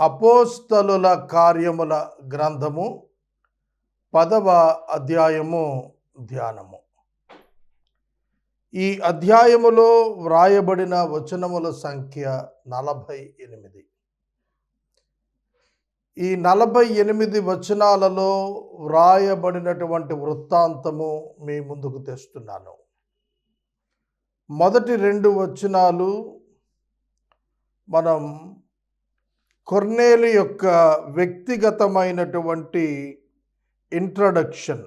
అపోస్తలుల కార్యముల గ్రంథము 10వ అధ్యాయము ధ్యానము. ఈ అధ్యాయములో వ్రాయబడిన వచనముల సంఖ్య 48. ఈ 48 వచనాలలో వ్రాయబడినటువంటి వృత్తాంతము మీ ముందుకు తెస్తున్నాను. మొదటి 2 వచనాలు మనం కొర్నేలు యొక్క వ్యక్తిగతమైనటువంటి ఇంట్రడక్షన్,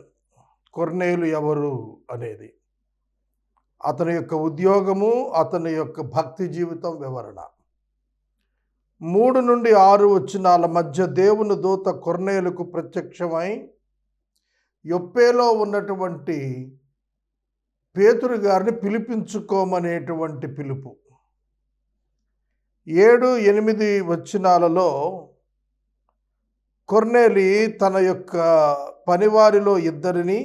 కొర్నేలు ఎవరు అనేది, అతని యొక్క ఉద్యోగము, అతని యొక్క భక్తి జీవితం వివరణ. 3 నుండి 6 వచనాల మధ్య దేవుని దూత కొర్నేలుకు ప్రత్యక్షమై యొప్పేలో ఉన్నటువంటి పేతురు గారిని పిలిపించుకోమనేటువంటి పిలుపు. 7, 8 వచనాలలో కొర్నేలి తన యొక్క పనివారిలో 2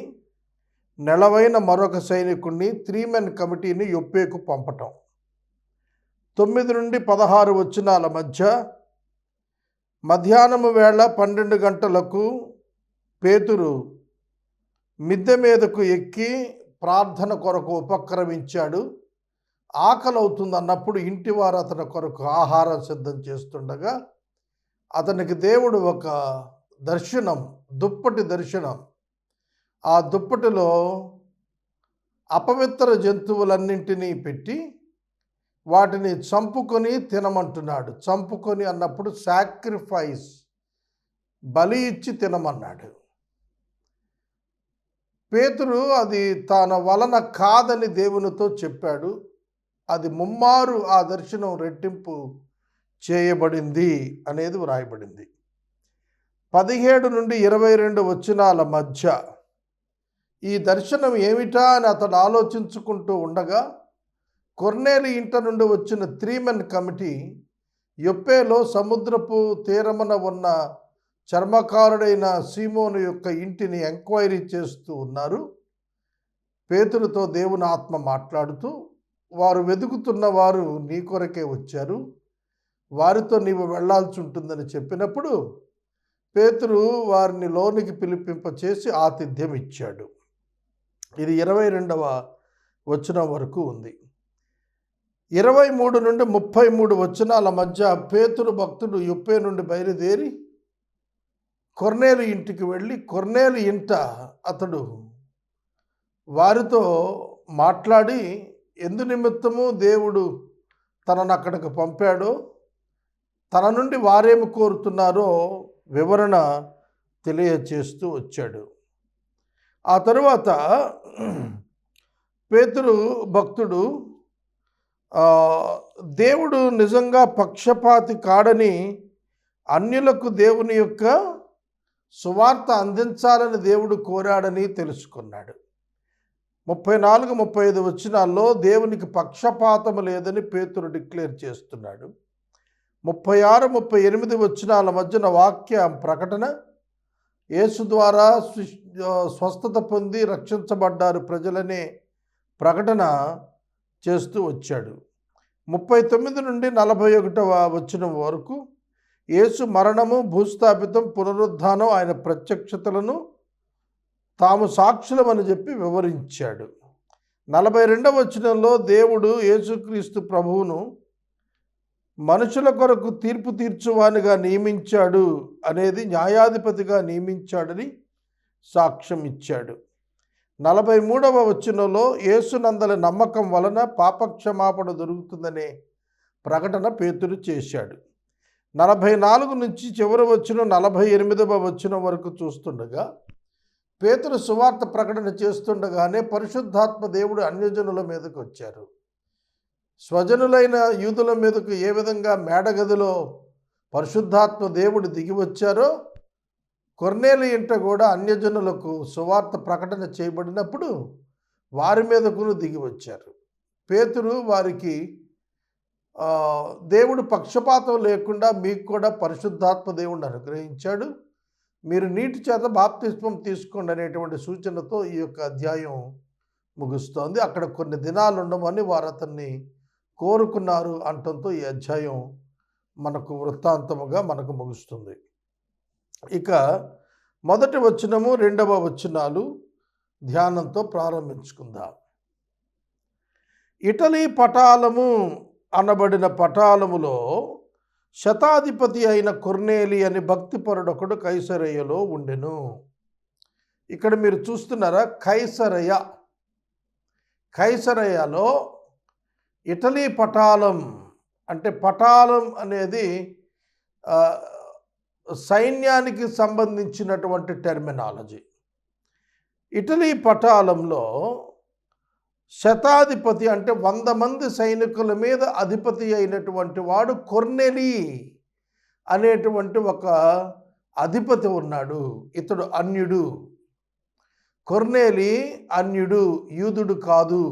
నెలవైన మరొక సైనికుడిని 3 మెన్ కమిటీని యొప్పేకు పంపటం. 9 నుండి 16 వచనాల మధ్య మధ్యాహ్నము వేళ 12 గంటలకు పేతురు మిద్దె మీదకు ఎక్కి ప్రార్థన కొరకు ఉపక్రమించాడు. ఆకలి అవుతుందన్నప్పుడు ఇంటివారు అతని కొరకు ఆహారం సిద్ధం చేస్తుండగా అతనికి దేవుడు ఒక దర్శనం, దుప్పటి దర్శనం. ఆ దుప్పటిలో అపవిత్ర జంతువులన్నింటినీ పెట్టి వాటిని చంపుకొని తినమంటున్నాడు. చంపుకొని అన్నప్పుడు సాక్రిఫైస్, బలి ఇచ్చి తినమన్నాడు. పేతురు అది తన వలన కాదని దేవునితో చెప్పాడు. అది ముమ్మారు ఆ దర్శనం రెట్టింపు చేయబడింది అనేది వ్రాయబడింది. 17 నుండి 22 వచనాల మధ్య ఈ దర్శనం ఏమిటా అని అతడు ఆలోచించుకుంటూ ఉండగా కొర్నేలి ఇంట నుండి వచ్చిన 3 మెన్ కమిటీ యొప్పేలో సముద్రపు తీరమున ఉన్న చర్మకారుడైన సీమోను యొక్క ఇంటిని ఎంక్వైరీ చేస్తూ ఉన్నారు. పేతురుతో దేవుని ఆత్మ మాట్లాడుతూ, వారు వెతుకుతున్న వారు నీ కొరకే వచ్చారు, వారితో నీవు వెళ్లాల్సి ఉంటుందని చెప్పినప్పుడు పేతురు వారిని లోనికి పిలిపింపచేసి ఆతిథ్యం ఇచ్చాడు. ఇది 22వ వచనం వరకు ఉంది. 23 నుండి 33 వచనాల మధ్య పేతురు భక్తుడు యొప్పే నుండి బయలుదేరి కొర్నేలు ఇంటికి వెళ్ళి కొర్నేలు ఇంట అతడు వారితో మాట్లాడి ఎందు నిమిత్తము దేవుడు తనను అక్కడికి పంపాడో, తన నుండి వారేమి కోరుతున్నారో వివరణ తెలియచేస్తూ వచ్చాడు. ఆ తరువాత పేతురు భక్తుడు దేవుడు నిజంగా పక్షపాతి కాడని, అన్యులకు దేవుని యొక్క సువార్త అందించాలని దేవుడు కోరాడని తెలుసుకున్నాడు. 34, 35 వచనాల్లో దేవునికి పక్షపాతము లేదని పేతురు డిక్లేర్ చేస్తున్నాడు. 36, 38 వచనాల మధ్యన వాక్య ప్రకటన, యేసు ద్వారా స్వస్థత పొంది రక్షించబడ్డారు ప్రజలనే ప్రకటన చేస్తూ వచ్చాడు. 39 నుండి 41వ వచనం వరకు యేసు మరణము, భూస్థాపితం, పునరుద్ధానం, ఆయన ప్రత్యక్షతలను తాము సాక్షులమని చెప్పి వివరించాడు. 42వ వచనంలో దేవుడు యేసుక్రీస్తు ప్రభువును మనుషుల కొరకు తీర్పు తీర్చువానిగా నియమించాడు అనేది, న్యాయాధిపతిగా నియమించాడని సాక్ష్యం ఇచ్చాడు. 43వ వచనంలో యేసునందలి నమ్మకం వలన పాపక్షమాపణ దొరుకుతుందనే ప్రకటన పేతురు చేశాడు. 44 నుంచి చివరి వచనం 48వ వచనం వరకు చూస్తుండగా పేతురు సువార్త ప్రకటన చేస్తుండగానే పరిశుద్ధాత్మ దేవుడు అన్యజనుల మీదకు వచ్చారు. స్వజనులైన యూదుల మీదకు ఏ విధంగా మేడగదిలో పరిశుద్ధాత్మ దేవుడు దిగి వచ్చారో, కొర్నేలు ఇంట కూడా అన్యజనులకు సువార్త ప్రకటన చేయబడినప్పుడు వారి మీదకు దిగి వచ్చారు. పేతురు వారికి దేవుడు పక్షపాతం లేకుండా మీకు కూడా పరిశుద్ధాత్మ దేవుడిని అనుగ్రహించాడు, మీరు నీటి చేత బాప్తిస్మం తీసుకోండి అనేటువంటి సూచనతో ఈ యొక్క అధ్యాయం ముగుస్తోంది. అక్కడ కొన్ని దినాలు ఉండమని వారు అతన్ని కోరుకున్నారు అంటంతో ఈ అధ్యాయం మనకు వృత్తాంతముగా మనకు ముగుస్తుంది. ఇక మొదటి వచనము, రెండవ వచనాలు ధ్యానంతో ప్రారంభించుకుందాం. ఇటలీ పటాలము అనబడిన పటాలములో శతాధిపతి అయిన కొర్నేలి అని భక్తిపరుడొకడు కైసరయ్యలో ఉండెను. ఇక్కడ మీరు చూస్తున్నారా, కైసరయ్యలో ఇటలీ పటాలం అంటే పటాలం అనేది సైన్యానికి సంబంధించినటువంటి టెర్మినాలజీ. ఇటలీ పటాలంలో శతాధిపతి అంటే 100 మంది సైనికుల మీద అధిపతి అయినటువంటి వాడు కొర్నేలి అనేటువంటి ఒక అధిపతి ఉన్నాడు. ఇతడు అన్యుడు. కొర్నేలి అన్యుడు, యూదుడు కాదు.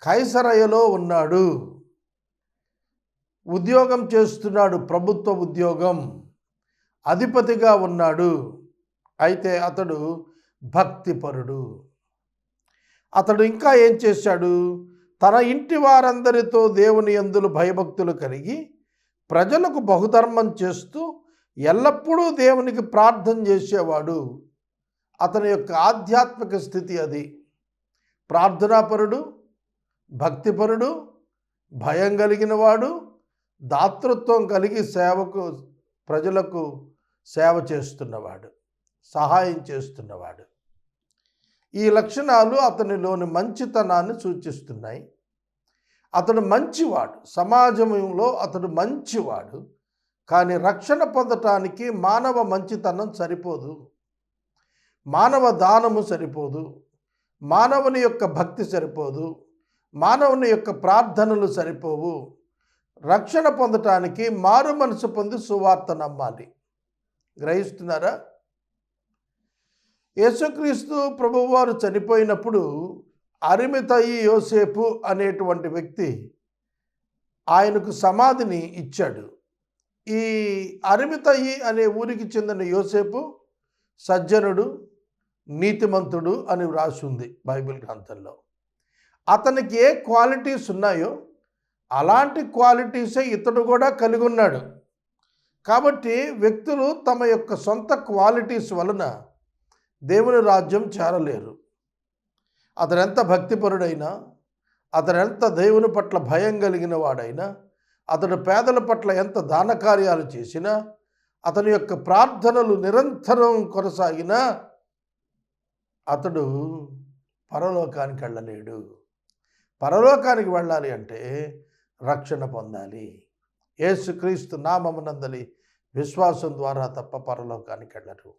కైసరయ్యలో ఉన్నాడు, ఉద్యోగం చేస్తున్నాడు, ప్రభుత్వ ఉద్యోగం, అధిపతిగా ఉన్నాడు. అయితే అతడు భక్తిపరుడు. అతడు ఇంకా ఏం చేశాడు? తన ఇంటి వారందరితో దేవుని యందు భయభక్తులు కలిగి ప్రజలకు బహుధర్మం చేస్తూ ఎల్లప్పుడూ దేవునికి ప్రార్థన చేసేవాడు. అతని యొక్క ఆధ్యాత్మిక స్థితి అది. ప్రార్థనాపరుడు, భక్తిపరుడు, భయం కలిగిన వాడు, దాతృత్వం కలిగి ప్రజలకు సేవ చేస్తున్నవాడు, సహాయం చేస్తున్నవాడు. ఈ లక్షణాలు అతనిలోని మంచితనాన్ని సూచిస్తున్నాయి. అతడు మంచివాడు, సమాజంలో అతడు మంచివాడు. కానీ రక్షణ పొందటానికి మానవ మంచితనం సరిపోదు, మానవ దానము సరిపోదు, మానవుని యొక్క భక్తి సరిపోదు, మానవుని యొక్క ప్రార్థనలు సరిపోవు. రక్షణ పొందటానికి మారు మనసు పొంది సువార్త నమ్మాలి. గ్రహిస్తున్నారా? యేసుక్రీస్తు ప్రభువారు చనిపోయినప్పుడు అరిమతయి యోసేపు అనేటువంటి వ్యక్తి ఆయనకు సమాధిని ఇచ్చాడు. ఈ అరిమతయి అనే ఊరికి చెందిన యోసేపు సజ్జనుడు, నీతిమంతుడు అని వ్రాసి ఉంది బైబిల్ గ్రంథంలో. అతనికి ఏ క్వాలిటీస్ ఉన్నాయో అలాంటి క్వాలిటీసే ఇతడు కూడా కలిగి ఉన్నాడు. కాబట్టి వ్యక్తులు తమ యొక్క సొంత క్వాలిటీస్ వలన దేవుని రాజ్యం చేరలేరు. అతను ఎంత భక్తిపరుడైనా, అతను ఎంత దేవుని పట్ల భయం కలిగిన వాడైనా, అతడు పేదల పట్ల ఎంత దాన కార్యాలు చేసినా, అతని యొక్క ప్రార్థనలు నిరంతరం కొనసాగినా అతడు పరలోకానికి వెళ్ళలేడు. పరలోకానికి వెళ్ళాలి అంటే రక్షణ పొందాలి. యేసుక్రీస్తు నామమునందలి విశ్వాసం ద్వారా తప్ప పరలోకానికి వెళ్ళరు.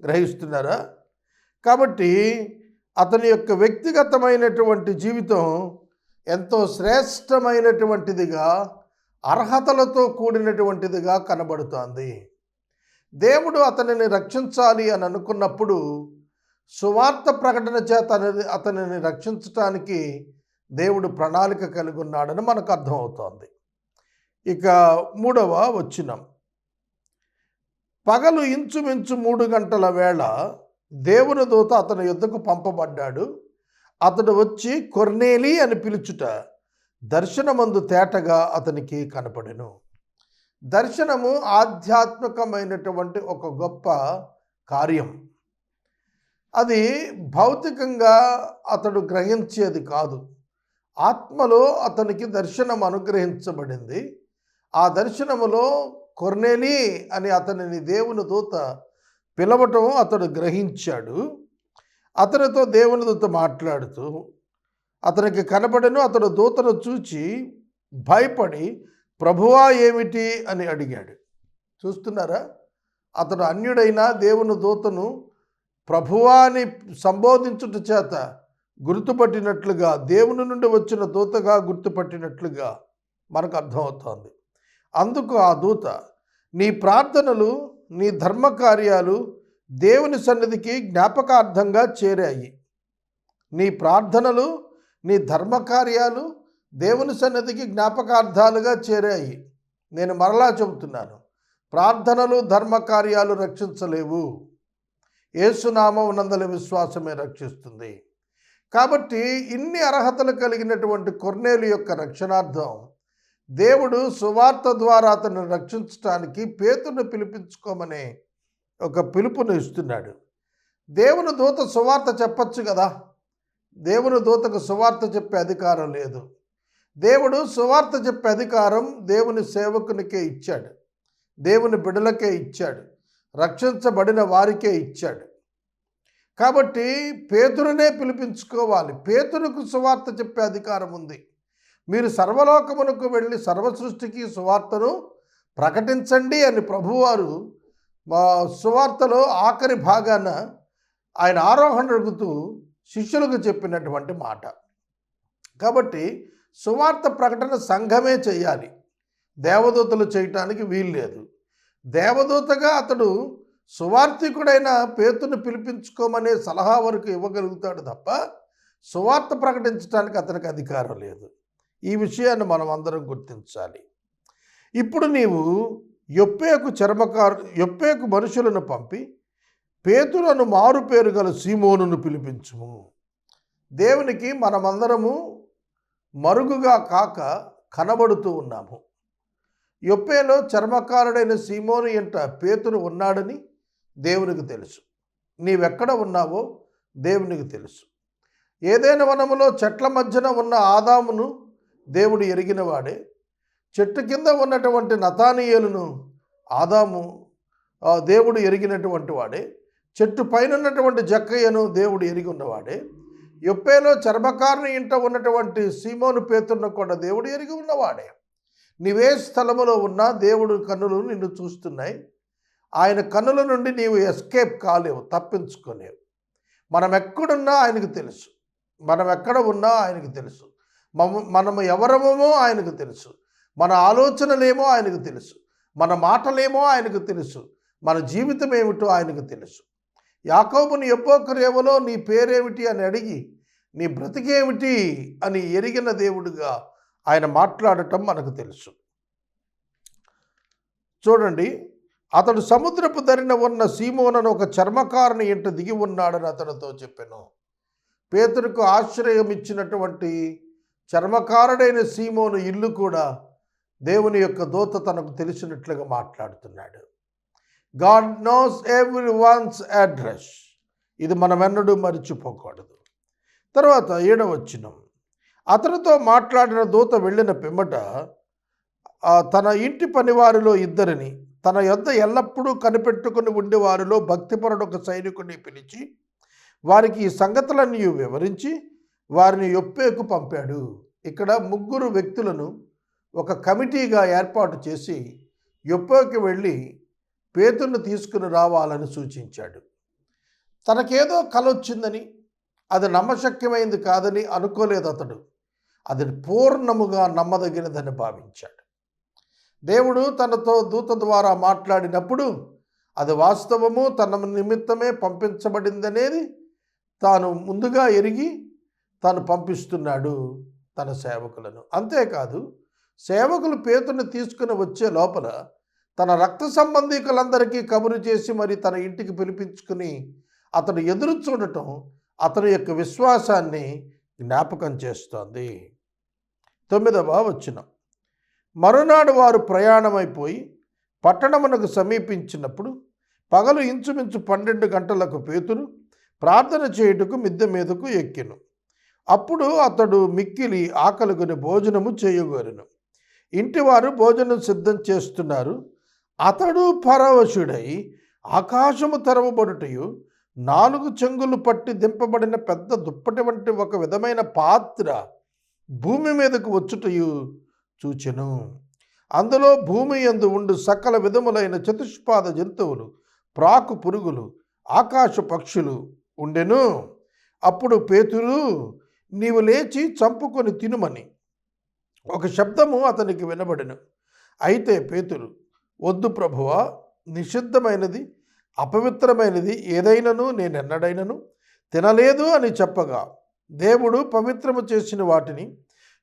గ్రహిస్తున్నారా? కాబట్టి అతని యొక్క వ్యక్తిగతమైనటువంటి జీవితం ఎంతో శ్రేష్టమైనటువంటిదిగా, అర్హతలతో కూడినటువంటిదిగా కనబడుతోంది. దేవుడు అతనిని రక్షించాలి అని అనుకున్నప్పుడు సువార్త ప్రకటన చేత అతనిని రక్షించటానికి దేవుడు ప్రణాళిక కలిగి ఉన్నాడని మనకు అర్థమవుతోంది. ఇక 3వ వచనం, పగలు ఇంచుమించు 3 గంటల వేళ దేవుని దూత అతని యొద్దకు పంపబడ్డాడు. అతడు వచ్చి కొర్నేలి అని పిలుచుట దర్శనమందు తేటగా అతనికి కనపడెను. దర్శనము ఆధ్యాత్మికమైనటువంటి ఒక గొప్ప కార్యం. అది భౌతికంగా అతడు గ్రహించేది కాదు. ఆత్మలో అతనికి దర్శనం అనుగ్రహించబడింది. ఆ దర్శనములో కొర్నేలి అని అతనిని దేవుని దూత పిలవటం అతడు గ్రహించాడు. అతనితో దేవుని దూత మాట్లాడుతూ అతనికి కనబడెను. అతడు దూతను చూచి భయపడి, ప్రభువా ఏమిటి అని అడిగాడు. చూస్తున్నారా? అతడు అన్యుడైన దేవుని దూతను ప్రభువా అని సంబోధించుట చేత గుర్తుపట్టినట్లుగా, దేవుని నుండి వచ్చిన దూతగా గుర్తుపట్టినట్లుగా మనకు అర్థమవుతోంది. అందుకు ఆ దూత, నీ ప్రార్థనలు, నీ ధర్మకార్యాలు దేవుని సన్నిధికి జ్ఞాపకార్థంగా చేరాయి. నీ ప్రార్థనలు, నీ ధర్మకార్యాలు దేవుని సన్నిధికి జ్ఞాపకార్థాలుగా చేరాయి. నేను మరలా చెబుతున్నాను, ప్రార్థనలు, ధర్మకార్యాలు రక్షించలేవు. యేసునామం నందలి విశ్వాసమే రక్షిస్తుంది. కాబట్టి ఇన్ని అర్హతలు కలిగినటువంటి కొర్నేలు యొక్క రక్షణార్థం దేవుడు సువార్త ద్వారా అతన్ని రక్షించడానికి పేతురుని పిలిపించుకోమనే ఒక పిలుపుని ఇస్తున్నాడు. దేవుని దూత సువార్త చెప్పచ్చు కదా. దేవుని దూతకు సువార్త చెప్పే అధికారం లేదు. దేవుడు సువార్త చెప్పే అధికారం దేవుని సేవకునికే ఇచ్చాడు, దేవుని బిడ్డలకే ఇచ్చాడు, రక్షించబడిన వారికే ఇచ్చాడు. కాబట్టి పేతురునే పిలిపించుకోవాలి. పేతురుకు సువార్త చెప్పే అధికారం ఉంది. మీరు సర్వలోకమునకు వెళ్ళి సర్వ సృష్టికి సువార్తను ప్రకటించండి అని ప్రభువారు సువార్తలో ఆఖరి భాగాన ఆయన ఆరోహణ అడుగుతూ శిష్యులకు చెప్పినటువంటి మాట. కాబట్టి సువార్త ప్రకటన సంఘమే చేయాలి, దేవదూతలు చేయటానికి వీలు లేదు. దేవదూతగా అతడు సువార్థికుడైన పేతుని పిలిపించుకోమనే సలహా వరకు ఇవ్వగలుగుతాడు తప్ప సువార్త ప్రకటించడానికి అతనికి అధికారం లేదు. ఈ విషయాన్ని మనం అందరం గుర్తించాలి. ఇప్పుడు నీవు యొప్పేకు మనుషులను పంపి పేతురును మారు పేరు గల సీమోనును పిలిపించుము. దేవునికి మనమందరము మరుగుగా కాక కనబడుతూ ఉన్నాము. యొప్పేలో చర్మకారుడైన సీమోను ఎంట పేతురు ఉన్నాడని దేవునికి తెలుసు. నీవెక్కడ ఉన్నావో దేవునికి తెలుసు. ఏదైనా వనములో చెట్ల మధ్యన ఉన్న ఆదామును దేవుడు ఎరిగినవాడే, చెట్టు కింద ఉన్నటువంటి నతానీయేలును ఆదాము దేవుడు ఎరిగినటువంటి వాడే, చెట్టు పైన ఉన్నటువంటి జక్కయ్యను దేవుడు ఎరిగి ఉన్నవాడే, యొప్పేలో చర్మకారుని ఇంట ఉన్నటువంటి సీమోను పేతురును కూడా దేవుడు ఎరిగి ఉన్నవాడే. నీవే స్థలములో ఉన్నా దేవుడు కన్నులు నిన్ను చూస్తున్నాయి. ఆయన కన్నుల నుండి నీవు ఎస్కేప్ కాలేవు, తప్పించుకోలేవు. మనం ఎక్కడున్నా ఆయనకు తెలుసు, మనం ఎక్కడ ఉన్నా ఆయనకు తెలుసు, మనము ఎవరమో ఆయనకు తెలుసు, మన ఆలోచనలేమో ఆయనకు తెలుసు, మన మాటలేమో ఆయనకు తెలుసు, మన జీవితం ఏమిటో ఆయనకు తెలుసు. యాకోబుని యొప్పేకురేవలో నీ పేరేమిటి అని అడిగి నీ బ్రతికేమిటి అని ఎరిగిన దేవుడుగా ఆయన మాట్లాడటం మనకు తెలుసు. చూడండి, అతడు సముద్రపు ధరిన ఉన్న సీమోనను ఒక చర్మకారుని ఇంట దిగి ఉన్నాడని అతనితో చెప్పాను. పేతురుకు ఆశ్రయం ఇచ్చినటువంటి చర్మకారుడైన సీమోను ఇల్లు కూడా దేవుని యొక్క దూత తనకు తెలిసినట్లుగా మాట్లాడుతున్నాడు. God knows every once address. ఇది మనమెన్నడూ మర్చిపోకూడదు. తర్వాత 7వ వచనం, అతనితో మాట్లాడిన దూత వెళ్ళిన పిమ్మట తన ఇంటి పనివారిలో ఇద్దరిని తన యొద్ద ఎల్లప్పుడూ కనిపెట్టుకుని ఉండేవారిలో భక్తిపరుడు ఒక సైనికుడిని పిలిచి వారికి ఈ సంగతులన్నీ వివరించి వారిని యొప్పేకు పంపాడు. ఇక్కడ 3 వ్యక్తులను ఒక కమిటీగా ఏర్పాటు చేసి యొప్పేకు వెళ్ళి పేతురును తీసుకుని రావాలని సూచించాడు. తనకేదో కల వచ్చిందని, అది నమ్మశక్యమైంది కాదని అనుకోలేదు అతడు. అది పూర్ణముగా నమ్మదగినదని భావించాడు. దేవుడు తనతో దూత ద్వారా మాట్లాడినప్పుడు అది వాస్తవము, తన నిమిత్తమే పంపించబడిందనేది తాను ముందుగా ఎరిగి తాను పంపిస్తున్నాడు తన సేవకులను. అంతేకాదు, సేవకులు పేతురుని తీసుకుని వచ్చే లోపల తన రక్త సంబంధికులందరికీ కబురు చేసి మరి తన ఇంటికి పిలిపించుకుని అతను ఎదురు చూడటం అతని యొక్క విశ్వాసాన్ని జ్ఞాపకం చేస్తోంది. 9వ వచనం, మరునాడు వారు ప్రయాణమైపోయి పట్టణమునకు సమీపించినప్పుడు పగలు ఇంచుమించు 12 గంటలకు పేతురు ప్రార్థన చేయుటకు మిద్దె మీదకు ఎక్కెను. అప్పుడు అతడు మిక్కిలి ఆకలిగొని భోజనము చేయగోరెను. ఇంటివారు భోజనం సిద్ధం చేస్తున్నారు. అతడు పరవశుడై ఆకాశము తెరవబడుటయు 4 చెంగులు పట్టి దింపబడిన పెద్ద దుప్పటి వంటి ఒక విధమైన పాత్ర భూమి మీదకు వచ్చుటయు చూచెను. అందులో భూమి యందు ఉండు సకల విధములైన చతుష్పాద జంతువులు, ప్రాకు పురుగులు, ఆకాశ పక్షులు ఉండెను. అప్పుడు పేతురు, నీవు లేచి చంపుకొని తినుమని ఒక శబ్దము అతనికి వినబడెను. అయితే పేతురు, వద్దు ప్రభువా, నిషిద్ధమైనది అపవిత్రమైనది ఏదైనను నేనెన్నడైనను తినలేదు అని చెప్పగా, దేవుడు పవిత్రము చేసిన వాటిని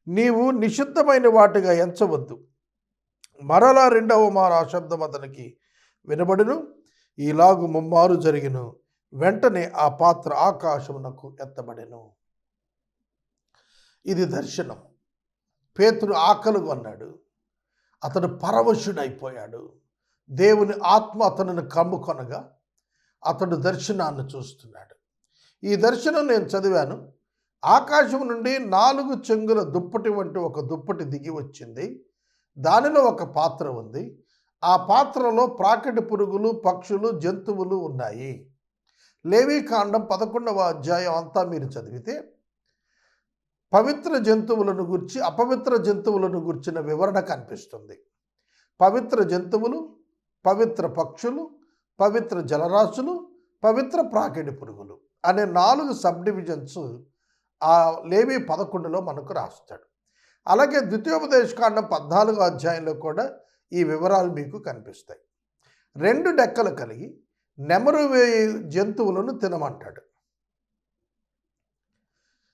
నీవు నిషిద్ధమైన వాటిగా ఎంచవద్దు. మరలా 2వ మారు ఆ శబ్దం అతనికి వినబడును. ఈలాగు 3 మారు జరిగిను. వెంటనే ఆ పాత్ర ఆకాశమునకు ఎత్తబడెను. ఇది దర్శనం. పేతురు ఆకలి కొన్నాడు. అతడు పరవశుడైపోయాడు. దేవుని ఆత్మ అతనిని కమ్ముకొనగా అతడు దర్శనాన్ని చూస్తున్నాడు. ఈ దర్శనం నేను చదివాను. ఆకాశం నుండి 4 చెంగుల దుప్పటి వంటి ఒక దుప్పటి దిగి వచ్చింది. దానిలో ఒక పాత్ర ఉంది. ఆ పాత్రలో ప్రాకటి పురుగులు, పక్షులు, జంతువులు ఉన్నాయి. లేవీకాండం 11వ అధ్యాయం అంతా మీరు చదివితే పవిత్ర జంతువులను గురించి, అపవిత్ర జంతువులను గురించిన వివరణ కనిపిస్తుంది. పవిత్ర జంతువులు, పవిత్ర పక్షులు, పవిత్ర జలరాశులు, పవిత్ర ప్రాకిడి పురుగులు అనే 4 సబ్ డివిజన్స్ ఆ లేవి 11లో మనకు రాస్తాడు. అలాగే ద్వితీయోపదేశకాండం 14వ అధ్యాయంలో కూడా ఈ వివరాలు మీకు కనిపిస్తాయి. 2 డెక్కలు కలిగి నెమరు వేయి జంతువులను తినమంటాడు.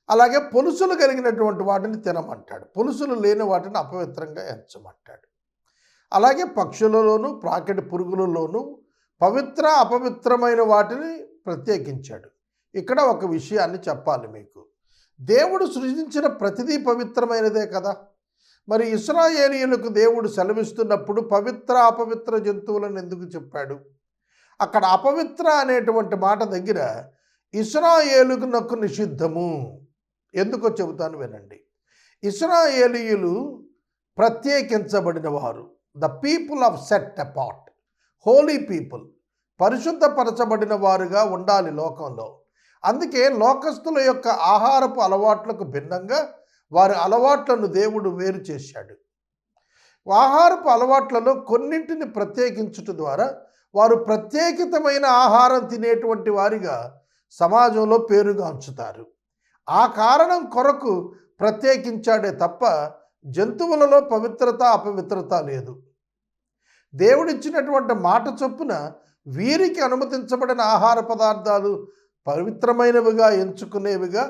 అలాగే పొలుసులు కలిగినటువంటి వాటిని తినమంటాడు. పొలుసులు లేని వాటిని అపవిత్రంగా ఎంచమంటాడు. అలాగే పక్షులలోను, ప్రాకిడి పురుగులలోను పవిత్ర, అపవిత్రమైన వాటిని ప్రత్యేకించాడు. ఇక్కడ ఒక విషయాన్ని చెప్పాలి మీకు. దేవుడు సృజించిన ప్రతిదీ పవిత్రమైనదే కదా. మరి ఇశ్రాయేలీయులకు దేవుడు సెలవిస్తున్నప్పుడు పవిత్ర, అపవిత్ర జంతువులను ఎందుకు చెప్పాడు? అక్కడ అపవిత్ర అనేటువంటి మాట దగ్గర ఇశ్రాయేలునకు నిషిద్ధము ఎందుకో చెబుతాను వినండి. ఇశ్రాయేలీయులు ప్రత్యేకించబడిన వారు, the people of set apart, holy people, పరిశుద్ధపరచబడిన వారుగా ఉండాలి లోకంలో. అందుకే లోకస్తుల యొక్క ఆహారపు అలవాట్లకు భిన్నంగా వారి అలవాట్లను దేవుడు వేరు చేశాడు. ఆహారపు అలవాట్లలో కొన్నింటిని ప్రత్యేకించుట ద్వారా వారు ప్రత్యేకితమైన ఆహారం తినేటువంటి వారిగా సమాజంలో పేరుగాంచుతారు. ఆ కారణం కొరకు ప్రత్యేకించాడే తప్ప జంతువులలో పవిత్రత, అపవిత్రత లేదు. దేవుడిచ్చినటువంటి మాట చొప్పున వీరికి అనుమతించబడిన ఆహార పదార్థాలు పవిత్రమైనవిగా ఎంచుకునేవిగా,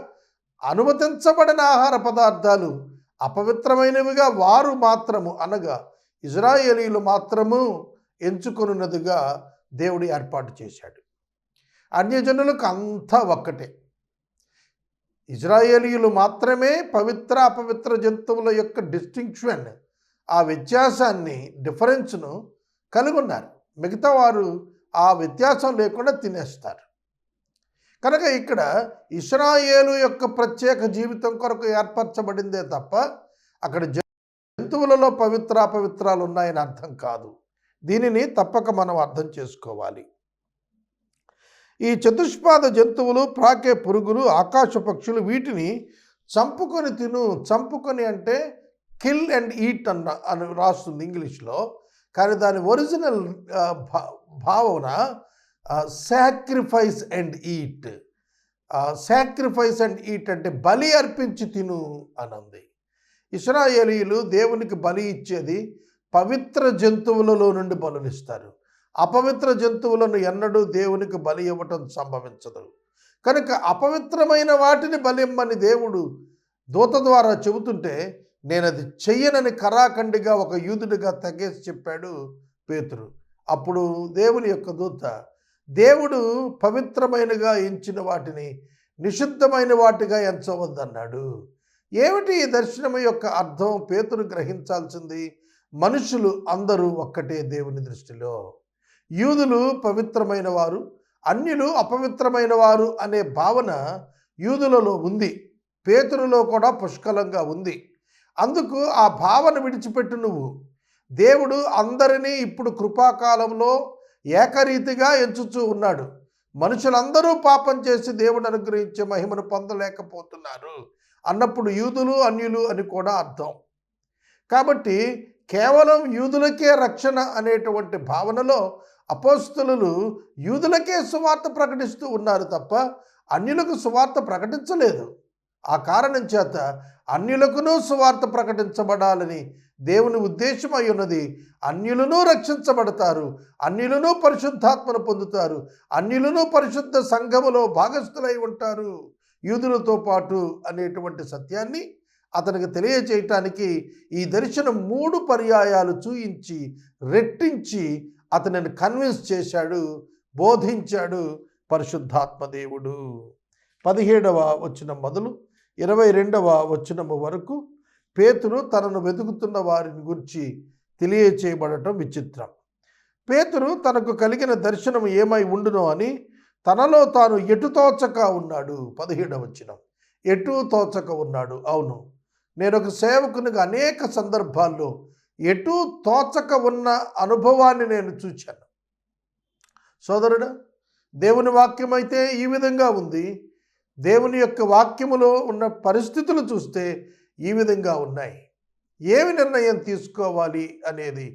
అనుమతించబడిన ఆహార పదార్థాలు అపవిత్రమైనవిగా వారు మాత్రము, అనగా ఇజ్రాయేలీలు మాత్రము ఎంచుకొనున్నదిగా దేవుడు ఏర్పాటు చేశాడు. అన్యజనులకు అంతా ఒక్కటే. ఇజ్రాయేలీయులు మాత్రమే పవిత్ర, అపవిత్ర జంతువుల యొక్క డిస్టింక్షన్, ఆ వ్యత్యాసాన్ని, డిఫరెన్స్ను కలిగి ఉన్నారు. మిగతా వారు ఆ వ్యత్యాసం లేకుండా తినేస్తారు. కనుక ఇక్కడ ఇశ్రాయేలు యొక్క ప్రత్యేక జీవితం కొరకు ఏర్పరచబడిందే తప్ప అక్కడ జంతువులలో పవిత్ర, అపవిత్రాలు ఉన్నాయని అర్థం కాదు. దీనిని తప్పక మనం అర్థం చేసుకోవాలి. ఈ చతుష్పాద జంతువులు, ప్రాకే పురుగులు, ఆకాశ పక్షులు, వీటిని చంపుకొని తిను. చంపుకొని అంటే కిల్ అండ్ ఈట్ అని రాస్తుంది ఇంగ్లీష్లో, కానీ దాని ఒరిజినల్ భావన sacrifice and eat. Sacrifice and eat అంటే బలి అర్పించి తిను అని ఉంది. ఇశ్రాయేలీయులు దేవునికి బలి ఇచ్చేది పవిత్ర జంతువులలో నుండి బలులిస్తారు. అపవిత్ర జంతువులను ఎన్నడూ దేవునికి బలి ఇవ్వటం సంభవించదు. కనుక అపవిత్రమైన వాటిని బలిమ్మని దేవుడు దూత ద్వారా చెబుతుంటే నేను అది చెయ్యనని కరాఖండిగా ఒక యూదుడిగా తెగేసి చెప్పాడు పేతురు. అప్పుడు దేవుని యొక్క దూత, దేవుడు పవిత్రమైనగా ఎంచిన వాటిని నిషిద్ధమైన వాటిగా ఎంచవద్దన్నాడు. ఏమిటి ఈ దర్శనం యొక్క అర్థం? పేతురు గ్రహించాల్సింది, మనుషులు అందరూ ఒక్కటే దేవుని దృష్టిలో. యూదులు పవిత్రమైన వారు, అన్యులు అపవిత్రమైన వారు అనే భావన యూదులలో ఉంది, పేతురులో కూడా పుష్కలంగా ఉంది. అందుకు ఆ భావన విడిచిపెట్టు నువ్వు. దేవుడు అందరినీ ఇప్పుడు కృపాకాలంలో ఏకరీతిగా ఎంచుతూ ఉన్నాడు. మనుషులందరూ పాపం చేసి దేవుడు అనుగ్రహించే మహిమను పొందలేకపోతున్నారు అన్నప్పుడు యూదులు, అన్యులు అని కూడా అర్థం. కాబట్టి కేవలం యూదులకే రక్షణ అనేటువంటి భావనలో అపోస్తలులు యూదులకే సువార్త ప్రకటిస్తూ ఉన్నారు తప్ప అన్యులకు సువార్త ప్రకటించలేదు. ఆ కారణం చేత అన్యులకును సువార్త ప్రకటించబడాలని దేవుని ఉద్దేశం అయి ఉన్నది. అన్యులను రక్షించబడతారు, అన్యులను పరిశుద్ధాత్మను పొందుతారు, అన్యులను పరిశుద్ధ సంఘములో భాగస్థులై ఉంటారు యూదులతో పాటు అనేటువంటి సత్యాన్ని అతనికి తెలియచేయటానికి ఈ దర్శనం 3 పర్యాయాలు చూయించి రెట్టించి అతనిని కన్విన్స్ చేశాడు, బోధించాడు పరిశుద్ధాత్మ దేవుడు. 17వ వచనం మొదలు 22వ వచనము వరకు పేతురు తనను వెతుకుతున్న వారిని గురించి తెలియచేయబడటం విచిత్రం. పేతురు తనకు కలిగిన దర్శనం ఏమై ఉండునో అని తనలో తాను ఎటు తోచక ఉన్నాడు. 17వ వచనం, ఎటు తోచక ఉన్నాడు. అవును, నేను ఒక సేవకునిగా అనేక సందర్భాల్లో ఎటు తోచక ఉన్న అనుభవాన్ని నేను చూశాను. సోదరుడా, దేవుని వాక్యం అయితే ఈ విధంగా ఉంది. దేవుని యొక్క వాక్యములో ఉన్న పరిస్థితులు చూస్తే ఈ విధంగా ఉన్నాయి. ఏమి నిర్ణయం తీసుకోవాలి అనేది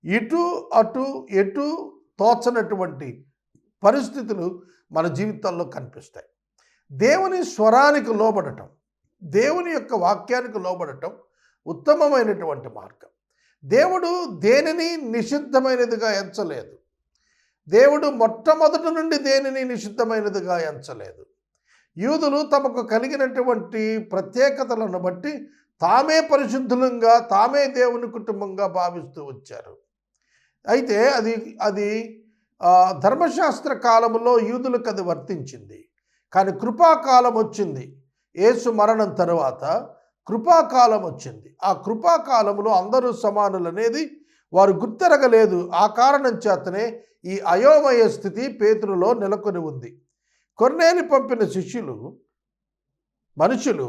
ఇటు అటు ఎటు తోచనటువంటి పరిస్థితులు మన జీవితాల్లో కనిపిస్తాయి. దేవుని స్వరానికి లోబడటం, దేవుని యొక్క వాక్యానికి లోబడటం ఉత్తమమైనటువంటి మార్గం. దేవుడు దేనిని నిషిద్ధమైనదిగా ఎంచలేదు. దేవుడు మొట్టమొదటి నుండి దేనిని నిషిద్ధమైనదిగా ఎంచలేదు. యూదులు తమకు కలిగినటువంటి ప్రత్యేకతలను బట్టి తామే పరిశుద్ధులంగా, తామే దేవుని కుటుంబంగా భావిస్తూ వచ్చారు. అయితే అది ధర్మశాస్త్ర కాలంలో యూదులకు అది వర్తించింది. కానీ కృపాకాలం వచ్చింది. యేసు మరణం తర్వాత కృపాకాలం వచ్చింది. ఆ కృపాకాలంలో అందరూ సమానులు అనేది వారు గుర్తెరగలేదు. ఆ కారణం చేతనే ఈ అయోమయ స్థితి పేతురులో నెలకొని ఉంది. కొర్నేలి పంపిన మనుషులు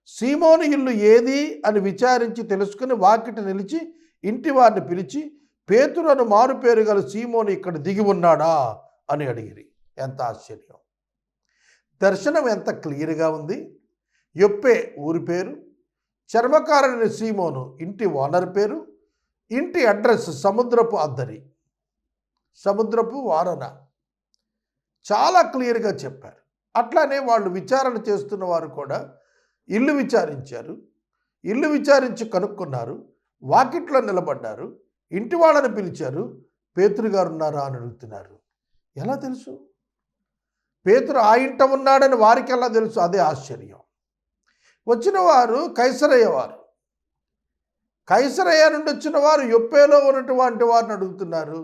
సీమోను ఇల్లు ఏది అని విచారించి తెలుసుకుని వాకిట నిలిచి ఇంటి వారిని పిలిచి, పేతురు అను మారుపేరు గల సీమోను ఇక్కడ దిగి ఉన్నాడా అని అడిగిరి. ఎంత ఆశ్చర్యం! దర్శనం ఎంత క్లియర్గా ఉంది. యొప్పే ఊరి పేరు, చర్మకారుని సీమోను ఇంటి ఓనర్ పేరు, ఇంటి అడ్రస్ సముద్రపు అద్దరి, సముద్రపు వారన. చాలా క్లియర్గా చెప్పారు. అట్లానే వాళ్ళు విచారణ చేస్తున్న వారు కూడా ఇల్లు విచారించారు. ఇల్లు విచారించి కనుక్కున్నారు. వాకిట్లో నిలబడ్డారు. ఇంటి వాళ్ళని పిలిచారు. పేతురు గారు ఉన్నారా అని అడుగుతున్నారు. ఎలా తెలుసు? పేతురు ఆ ఇంట ఉన్నాడని వారికి ఎలా తెలుసు? అదే ఆశ్చర్యం. వచ్చిన వారు కైసరయ్య వారు. కైసరయ్య నుండి వచ్చిన వారు యొప్పేలో ఉన్నటువంటి వారిని అడుగుతున్నారు,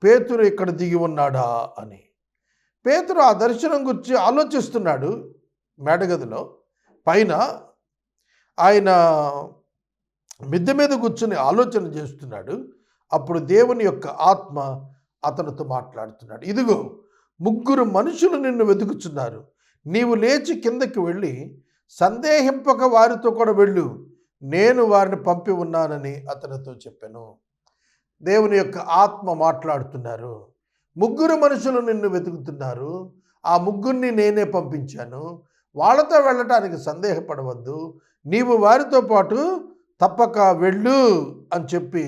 పేతురు ఇక్కడ దిగి ఉన్నాడా అని. పేతురు ఆ దర్శనం గురించి ఆలోచిస్తున్నాడు. మేడగదిలో పైన ఆయన మిద్దె మీద కూర్చుని ఆలోచన చేస్తున్నాడు. అప్పుడు దేవుని యొక్క ఆత్మ అతనితో మాట్లాడుతున్నాడు. ఇదిగో, 3 మనుషులు నిన్ను వెతుకుచున్నారు. నీవు లేచి కిందకి వెళ్ళి సందేహింపక వారితో కూడా వెళ్ళు, నేను వారిని పంపి ఉన్నానని అతనితో చెప్పాను. దేవుని యొక్క ఆత్మ మాట్లాడుతున్నారు. 3 మనుషులు నిన్ను వెతుకుతున్నారు. ఆ 3 నేనే పంపించాను. వాళ్ళతో వెళ్ళటానికి సందేహపడవద్దు. నీవు వారితో పాటు తప్పక వెళ్ళు అని చెప్పి,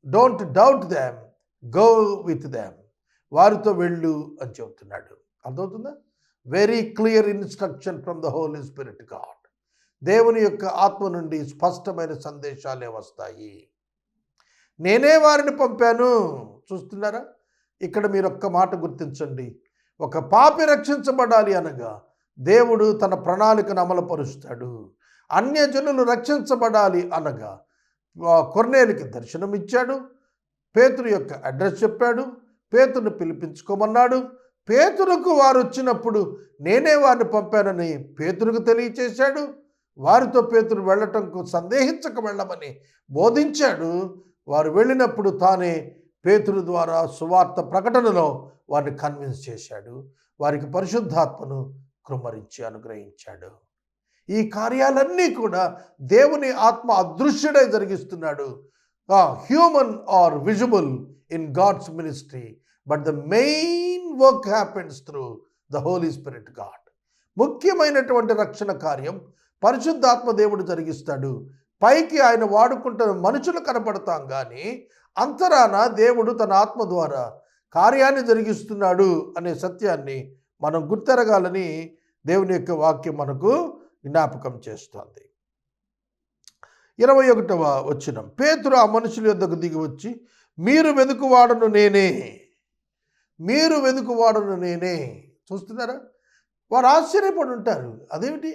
don't doubt them, go with them, వారితో వెళ్ళు అని చెబుతున్నాడు. అర్థమవుతుందా? Very clear instruction from the holy spirit God. దేవుని యొక్క ఆత్మ నుండి స్పష్టమైన సందేశాలే వస్తాయి. నేనే వారిని పంపాను. చూస్తున్నారా? ఇక్కడ మీరు ఒక్క మాట గుర్తించండి. ఒక పాపి రక్షించబడాలి అనగా దేవుడు తన ప్రణాళికను అమలుపరుస్తాడు. అన్యజనులు రక్షించబడాలి అనగా కొర్నేలికి దర్శనం ఇచ్చాడు. పేతురు యొక్క అడ్రస్ చెప్పాడు. పేతురుని పిలిపించుకోమన్నాడు. పేతురుకు వారు వచ్చినప్పుడు నేనే వారిని పంపానని పేతురుకు తెలియచేశాడు. వారితో పేతురు వెళ్ళటంకు సందేహించక వెళ్ళమని బోధించాడు. వారు వెళ్ళినప్పుడు తానే పేతురు ద్వారా సువార్త ప్రకటనలో వారిని కన్విన్స్ చేశాడు. వారికి పరిశుద్ధాత్మను కృమ్మరించి అనుగ్రహించాడు. ఈ కార్యాలన్నీ కూడా దేవుని ఆత్మ అదృశ్యుడై జరిగిస్తున్నాడు. Human are visible in God's ministry, but the main work happens through the holy spirit God. ముఖ్యమైనటువంటి రక్షణ కార్యం పరిశుద్ధాత్మ దేవుడు జరిగిస్తాడు. పైకి ఆయన వాడుకుంటున్న మనుషులు కనపడతాం కానీ అంతరాన దేవుడు తన ఆత్మ ద్వారా కార్యాన్ని జరిగిస్తున్నాడు అనే సత్యాన్ని మనం గుర్తెరగాలని దేవుని యొక్క వాక్యం మనకు జ్ఞాపకం చేస్తుంది. 21వ వచనం, పేతురు ఆ మనుషుల యొద్దకు దిగి వచ్చి, మీరు వెదుకువాడను నేనే, మీరు వెదుకువాడను నేనే. చూస్తున్నారా? వారు ఆశ్చర్యపడి ఉంటారు. అదేమిటి,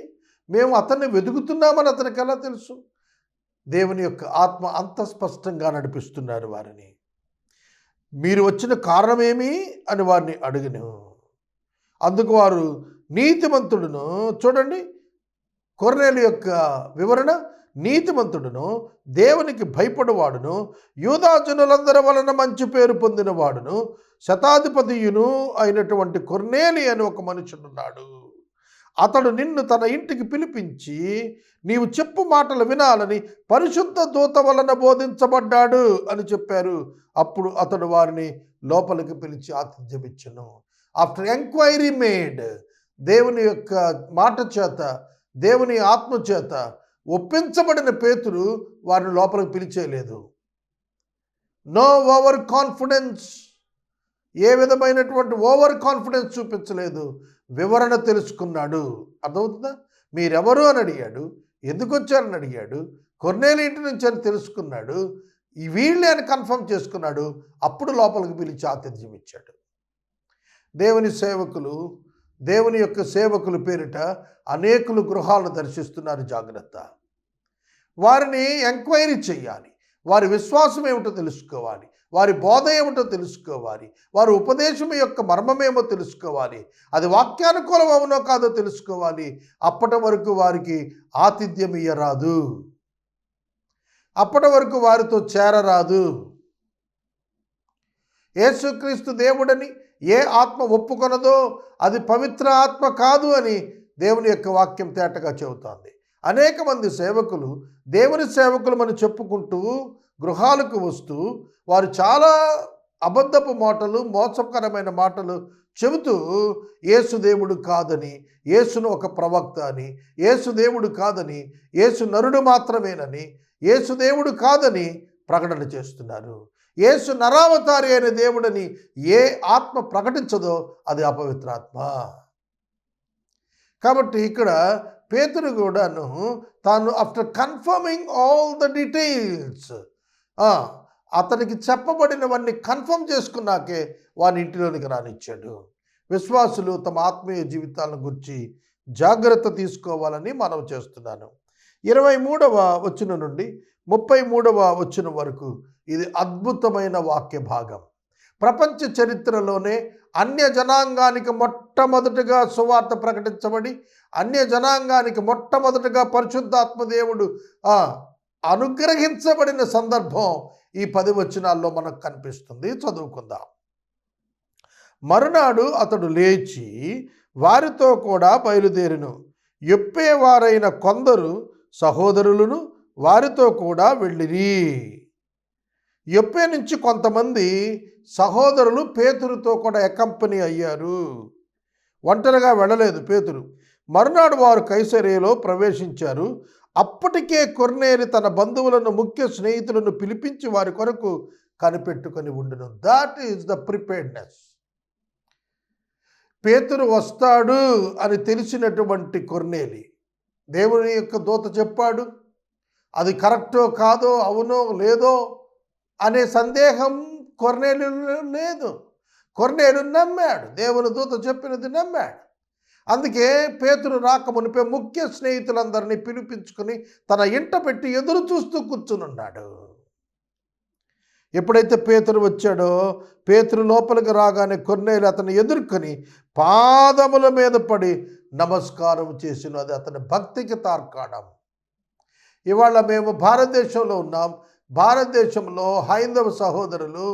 మేము అతన్ని వెతుకుతున్నామని అతనికి ఎలా తెలుసు? దేవుని యొక్క ఆత్మ అంత స్పష్టంగా నడిపిస్తున్నారు వారిని. మీరు వచ్చిన కారణమేమి అని వారిని అడిగిను. అందుకు వారు, నీతిమంతుడును, చూడండి కొర్నేలు యొక్క వివరణ, నీతిమంతుడును, దేవునికి భయపడువాడును, యూదాజనులందరి వలన మంచి పేరు పొందినవాడును, శతాధిపతియును అయినటువంటి కొర్నేలి అని ఒక మనుషుడున్నాడు. అతడు నిన్ను తన ఇంటికి పిలిపించి నీవు చెప్పు మాటలు వినాలని పరిశుద్ధ దూత వలన బోధించబడ్డాడు అని చెప్పారు. అప్పుడు అతడు వారిని లోపలికి పిలిచి ఆతిథ్యమిచ్చెను. ఆఫ్టర్ ఎంక్వైరీ మేడ్, దేవుని యొక్క మాట చేత, దేవుని ఆత్మ చేత ఒప్పించబడిన పేతురు వారిని లోపలికి పిలిచేయలేదు. నో ఓవర్ కాన్ఫిడెన్స్, ఏ విధమైనటువంటి ఓవర్ కాన్ఫిడెన్స్ చూపించలేదు. వివరణ తెలుసుకున్నాడు. అర్థమవుతుందా? మీరెవరు అని అడిగాడు, ఎందుకు వచ్చారని అడిగాడు, కొర్నేలి ఇంటి నుంచి అని తెలుసుకున్నాడు, వీళ్ళే అని కన్ఫర్మ్ చేసుకున్నాడు. అప్పుడు లోపలికి పిలిచి ఆతిథ్యం ఇచ్చాడు. దేవుని సేవకులు, దేవుని యొక్క సేవకుల పేరిట అనేకులు గృహాలను దర్శిస్తున్నారు. జాగ్రత్త. వారిని ఎంక్వైరీ చేయాలి. వారి విశ్వాసం ఏమిటో తెలుసుకోవాలి, వారి బోధ ఏమిటో తెలుసుకోవాలి, వారి ఉపదేశం యొక్క మర్మమేమో తెలుసుకోవాలి, అది వాక్యానుకూలం అవునో కాదో తెలుసుకోవాలి. అప్పటి వరకు వారికి ఆతిథ్యం ఇయ్యరాదు, అప్పటి వరకు వారితో చేరరాదు. యేసుక్రీస్తు దేవుడని ఏ ఆత్మ ఒప్పుకొనదో అది పవిత్ర ఆత్మ కాదు అని దేవుని యొక్క వాక్యం తేటగా చెబుతోంది. అనేక మంది సేవకులు దేవుని సేవకులు మనం చెప్పుకుంటూ గృహాలకు వస్తూ వారు చాలా అబద్ధపు మాటలు, మోసకరమైన మాటలు చెబుతూ యేసు దేవుడు కాదని, యేసును ఒక ప్రవక్త అని, యేసు దేవుడు కాదని, యేసు నరుడు మాత్రమేనని, యేసు దేవుడు కాదని ప్రకటన చేస్తున్నారు. యేసు నరావతారి అయిన దేవుడని ఏ ఆత్మ ప్రకటించదో అది అపవిత్రాత్మ. కాబట్టి ఇక్కడ పేతురు కూడాను తాను after confirming all the details, అతనికి చెప్పబడినవన్నీ కన్ఫర్మ్ చేసుకున్నాకే వాని ఇంటిలోనికి రానిచ్చాడు. విశ్వాసులు తమ ఆత్మీయ జీవితాలను గురించి జాగ్రత్త తీసుకోవాలని మనం చేస్తున్నాను. 23వ వచనం నుండి 33వ వచనం వరకు ఇది అద్భుతమైన వాక్య భాగం. ప్రపంచ చరిత్రలోనే అన్య జనాంగానికి మొట్టమొదటిగా సువార్త ప్రకటించబడి, అన్య జనాంగానికి మొట్టమొదటిగా పరిశుద్ధాత్మ దేవుడు అనుగ్రహించబడిన సందర్భం ఈ 10 వచనాల్లో మనకు కనిపిస్తుంది. చదువుకుందాం. మరునాడు అతడు లేచి వారితో కూడా బయలుదేరిను. యొప్పేవారైన కొందరు సహోదరులను వారితో కూడా వెళ్ళిరి. యొప్పే నుంచి కొంతమంది సహోదరులు పేతురుతో కూడా అకంపెనీ అయ్యారు. ఒంటరిగా వెళ్ళలేదు పేతురు. మరునాడు వారు కైసరేలో ప్రవేశించారు. అప్పటికే కొర్నేలి తన బంధువులను, ముఖ్య స్నేహితులను పిలిపించి వారి కొరకు కనిపెట్టుకొని ఉండును. That is the preparedness. పేతురు వస్తాడు అని తెలిసినటువంటి కొర్నేలి, దేవుని యొక్క దూత చెప్పాడు, అది కరెక్టో కాదో, అవునో లేదో అనే సందేహం కొర్నేలిలో లేదు. కొర్నేలు నమ్మాడు, దేవుని దూత చెప్పినది నమ్మాడు. అందుకే పేతురు రాకమునిపే ముఖ్య స్నేహితులందరినీ పిలిపించుకొని తన ఇంట పెట్టి ఎదురు చూస్తూ కూర్చునున్నాడు. ఎప్పుడైతే పేతురు వచ్చాడో, పేతురు లోపలికి రాగానే కొర్నేలి అతన్ని ఎదుర్కొని పాదముల మీద పడి నమస్కారం చేసిన. అది అతని భక్తికి తార్కాణం. ఇవాళ మేము భారతదేశంలో ఉన్నాం. భారతదేశంలో హైందవ సహోదరులు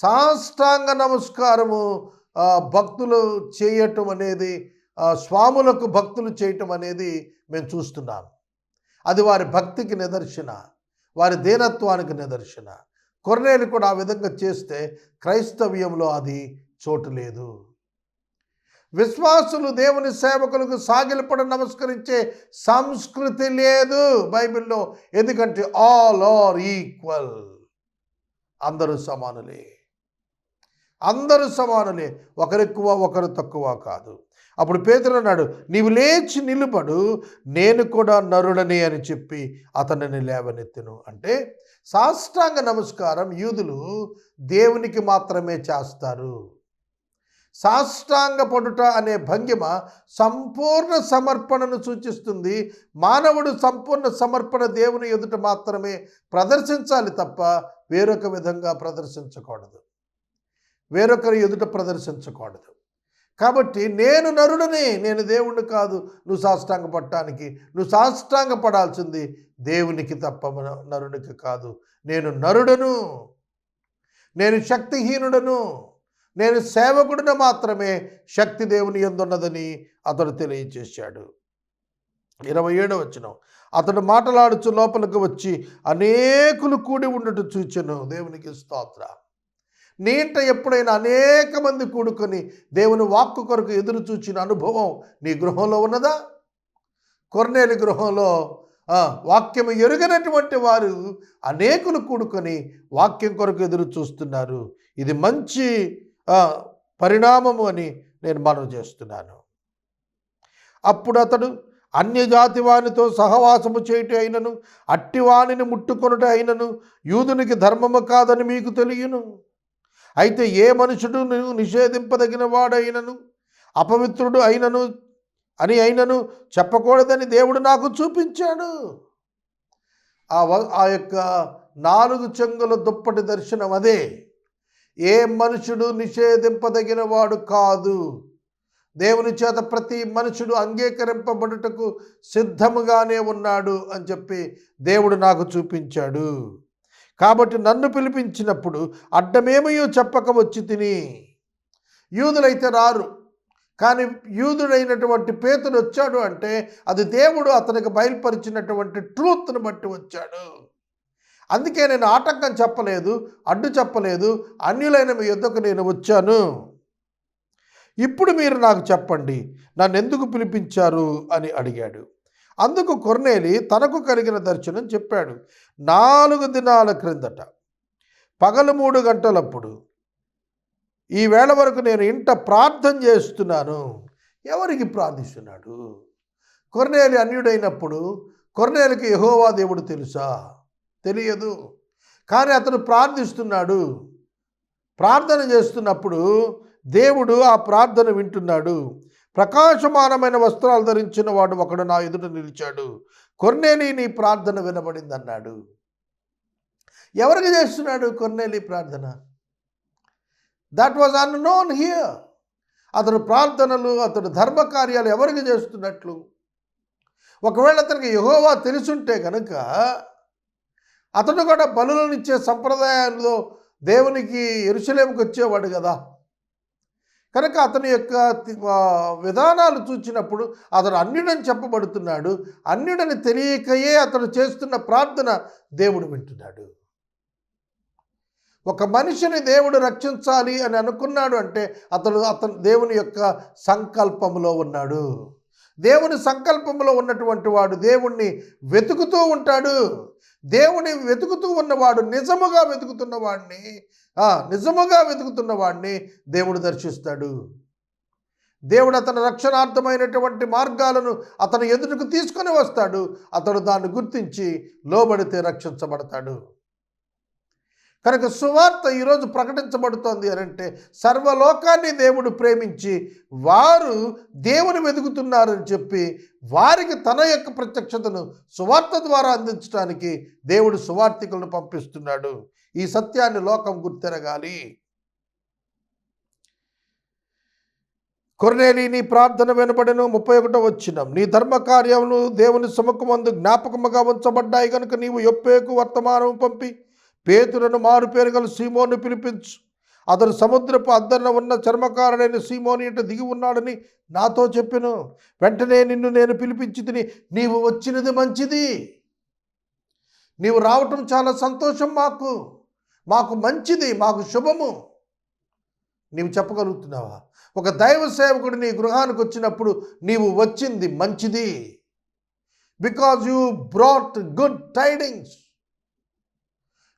సాష్టాంగ నమస్కారము భక్తులు చేయటం అనేది, స్వాములకు భక్తులు చేయటం అనేది మేము చూస్తున్నాం. అది వారి భక్తికి నిదర్శన, వారి దీనత్వానికి నిదర్శన. కొర్నేలి కూడా ఆ విధంగా చేస్తే క్రైస్తవ్యంలో అది చోటు లేదు. విశ్వాసులు దేవుని సేవకులకు సాగిలపడి నమస్కరించే సంస్కృతి లేదు బైబిల్లో. ఎందుకంటే ఆల్ ఆర్ ఈక్వల్, అందరూ సమానులే, అందరూ సమానులే, ఒకరెక్కువ ఒకరు తక్కువ కాదు. అప్పుడు పేతురు అన్నాడు, నీవు లేచి నిలబడు, నేను కూడా నరుడని అని చెప్పి అతనిని లేవనెత్తును. అంటే సాష్టాంగ నమస్కారం యూదులు దేవునికి మాత్రమే చేస్తారు. సాష్టాంగ పడుట అనే భంగిమ సంపూర్ణ సమర్పణను సూచిస్తుంది. మానవుడు సంపూర్ణ సమర్పణ దేవుని ఎదుట మాత్రమే ప్రదర్శించాలి తప్ప వేరొక విధంగా ప్రదర్శించకూడదు, వేరొకరి ఎదుట ప్రదర్శించకూడదు. కాబట్టి నేను నరుడని, నేను దేవుణ్ణి కాదు నువ్వు సాష్టాంగ పడటానికి. నువ్వు సాష్టాంగ పడాల్సింది దేవునికి తప్ప నరునికి కాదు. నేను నరుడను, నేను శక్తిహీనుడను, నేను సేవకుడిని మాత్రమే, శక్తి దేవుని యందున్నదని అతడు తెలియజేశాడు. 27వ వచనం, అతడు మాటలాడుచు లోపలికి వచ్చి అనేకులు కూడి ఉండట చూచెను. దేవునికి స్తోత్ర. నీ ఇంట ఎప్పుడైనా అనేక మంది కూడుకొని దేవుని వాక్కు కొరకు ఎదురు చూచిన అనుభవం నీ గృహంలో ఉన్నదా? కొర్నేలి గృహంలో వాక్యము ఎరుగనటువంటి వారు అనేకులు కూడుకొని వాక్యం కొరకు ఎదురు చూస్తున్నారు. ఇది మంచి పరిణామము అని నేను మనవి చేస్తున్నాను. అప్పుడు అతడు అన్యజాతి వానితో సహవాసము చేయుట అయినను, అట్టివాణిని ముట్టుకొనుట అయినను యూదునికి ధర్మము కాదని మీకు తెలియను. అయితే ఏ మనుషుడు నిషేధింపదగిన వాడైనను అపవిత్రుడు అయినను చెప్పకూడదని దేవుడు నాకు చూపించాడు. ఆ యొక్క 4 చెంగుల దుప్పటి దర్శనం అదే. ఏ మనుషుడు నిషేధింపదగిన వాడు కాదు. దేవుని చేత ప్రతి మనుషుడు అంగీకరింపబడుటకు సిద్ధముగానే ఉన్నాడు అని చెప్పి దేవుడు నాకు చూపించాడు. కాబట్టి నన్ను పిలిపించినప్పుడు అడ్డమేమయో చెప్పక వచ్చి తిని. యూదులైతే రారు, కానీ యూదుడైనటువంటి పేతురు వచ్చాడు అంటే అది దేవుడు అతనికి బయలుపరిచినటువంటి ట్రూత్ను బట్టి వచ్చాడు. అందుకే నేను ఆటంకం చెప్పలేదు, అడ్డు చెప్పలేదు. అన్యులైన మీ యొద్దకు నేను వచ్చాను. ఇప్పుడు మీరు నాకు చెప్పండి, నన్ను ఎందుకు పిలిపించారు అని అడిగాడు. అందుకు కొర్నేలి తనకు కలిగిన దర్శనం చెప్పాడు. 4 దినాల క్రిందట పగలు 3 గంటలప్పుడు ఈ వేళ వరకు నేను ఇంట ప్రార్థన చేస్తున్నాను. ఎవరికి ప్రార్థిస్తున్నాడు? కొర్నేలి అన్యుడైనప్పుడు కొర్నేలికి యెహోవా దేవుడు తెలుసా? తెలియదు. కానీ అతను ప్రార్థిస్తున్నాడు. ప్రార్థన చేస్తున్నప్పుడు దేవుడు ఆ ప్రార్థన వింటున్నాడు. ప్రకాశమానమైన వస్త్రాలు ధరించిన వాడు ఒకడు నా ఎదుట నిలిచాడు. కొర్నేలి నీ ప్రార్థన వినబడింది అన్నాడు. ఎవరికి చేస్తున్నాడు కొర్నేలి ప్రార్థన? That was unknown here. అతడు ప్రార్థనలు, అతడు ధర్మకార్యాలు ఎవరికి చేస్తున్నట్లు? ఒకవేళ అతనికి యెహోవా తెలుసుంటే కనుక అతడు కూడా బలులనిచ్చే సంప్రదాయాల్లో దేవునికి యెరూషలేముకు వచ్చేవాడు కదా. కనుక అతని యొక్క విధానాలు చూచినప్పుడు అతడు అన్యుడని చెప్పబడుతున్నాడు. అన్యుడని తెలియకయే అతడు చేస్తున్న ప్రార్థన దేవుడు వింటున్నాడు. ఒక మనిషిని దేవుడు రక్షించాలి అని అనుకున్నాడు అంటే అతను దేవుని యొక్క సంకల్పంలో ఉన్నాడు. దేవుని సంకల్పంలో ఉన్నటువంటి వాడు దేవుణ్ణి వెతుకుతూ ఉంటాడు. దేవుని వెతుకుతూ ఉన్నవాడు నిజముగా వెతుకుతున్న వాడిని దేవుడు దర్శిస్తాడు. దేవుడు అతని రక్షణార్థమైనటువంటి మార్గాలను అతని ఎదుటకు తీసుకొని వస్తాడు. అతడు దాన్ని గుర్తించి లోబడితే రక్షించబడతాడు. కనుక సువార్త ఈరోజు ప్రకటించబడుతోంది అని అంటే సర్వలోకాన్ని దేవుడు ప్రేమించి వారు దేవుని వెతుకుతున్నారని చెప్పి వారికి తన యొక్క ప్రత్యక్షతను సువార్త ద్వారా అందించడానికి దేవుడు సువార్తికులను పంపిస్తున్నాడు. ఈ సత్యాన్ని లోకం గుర్తెరగాలి. కొర్నేలి నీ ప్రార్థన వినబడెను. 31వ వచనం, నీ ధర్మకార్యములు దేవుని సముఖమందు జ్ఞాపకముగా ఉంచబడ్డాయి కనుక నీవు యొప్పేకు వర్తమానం పంపి పేతురును మారు పేరు గల సీమోను పిలిపించు. అతడు సముద్రపు అద్దరిన ఉన్న చర్మకారుడైన సీమోని ఇంట దిగి ఉన్నాడని నాతో చెప్పెను. వెంటనే నిన్ను నేను పిలిపించి తిని, నీవు వచ్చినది మంచిది, నీవు రావటం చాలా సంతోషం, మాకు మంచిది, మాకు శుభము. నీవు చెప్పగలుగుతున్నావా? ఒక దైవ సేవకుడు నీ గృహానికి వచ్చినప్పుడు నీవు వచ్చింది మంచిది. Because you brought good tidings.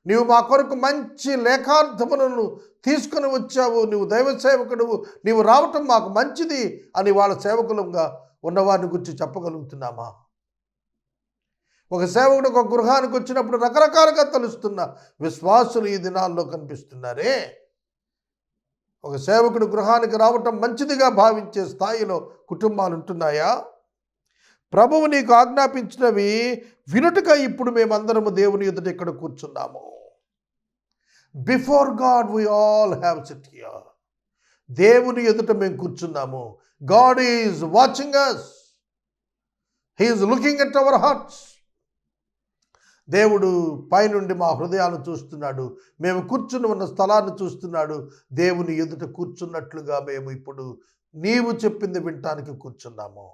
నీవు మా కొరకు మంచి లేఖార్థములను తీసుకుని వచ్చావు, నువ్వు దైవ సేవకుడు, నీవు రావటం మాకు మంచిది అని వాళ్ళ సేవకులంగా ఉన్నవారిని గురించి చెప్పగలుగుతున్నామా? ఒక సేవకుడు ఒక గృహానికి వచ్చినప్పుడు రకరకాలుగా తెలుస్తున్న విశ్వాసులు ఈ దినాల్లో కనిపిస్తున్నారే. ఒక సేవకుడు గృహానికి రావటం మంచిదిగా భావించే స్థాయిలో కుటుంబాలు ఉంటున్నాయా? ప్రభువు నీకు ఆజ్ఞాపించినవి వినుటగా ఇప్పుడు మేమందరము దేవుని ఎదుట ఇక్కడ కూర్చున్నాము. Before God we all have sit here. దేవుని ఎదుట మేము కూర్చున్నాము. God is watching us. He is looking at our hearts. దేవుడు పైనుండి మా హృదయాలను చూస్తున్నాడు. మేము కూర్చుని ఉన్న స్థలాన్ని చూస్తున్నాడు. దేవుని ఎదుట కూర్చున్నట్లుగా మేము ఇప్పుడు నీవు చెప్పింది వినటానికి కూర్చున్నాము.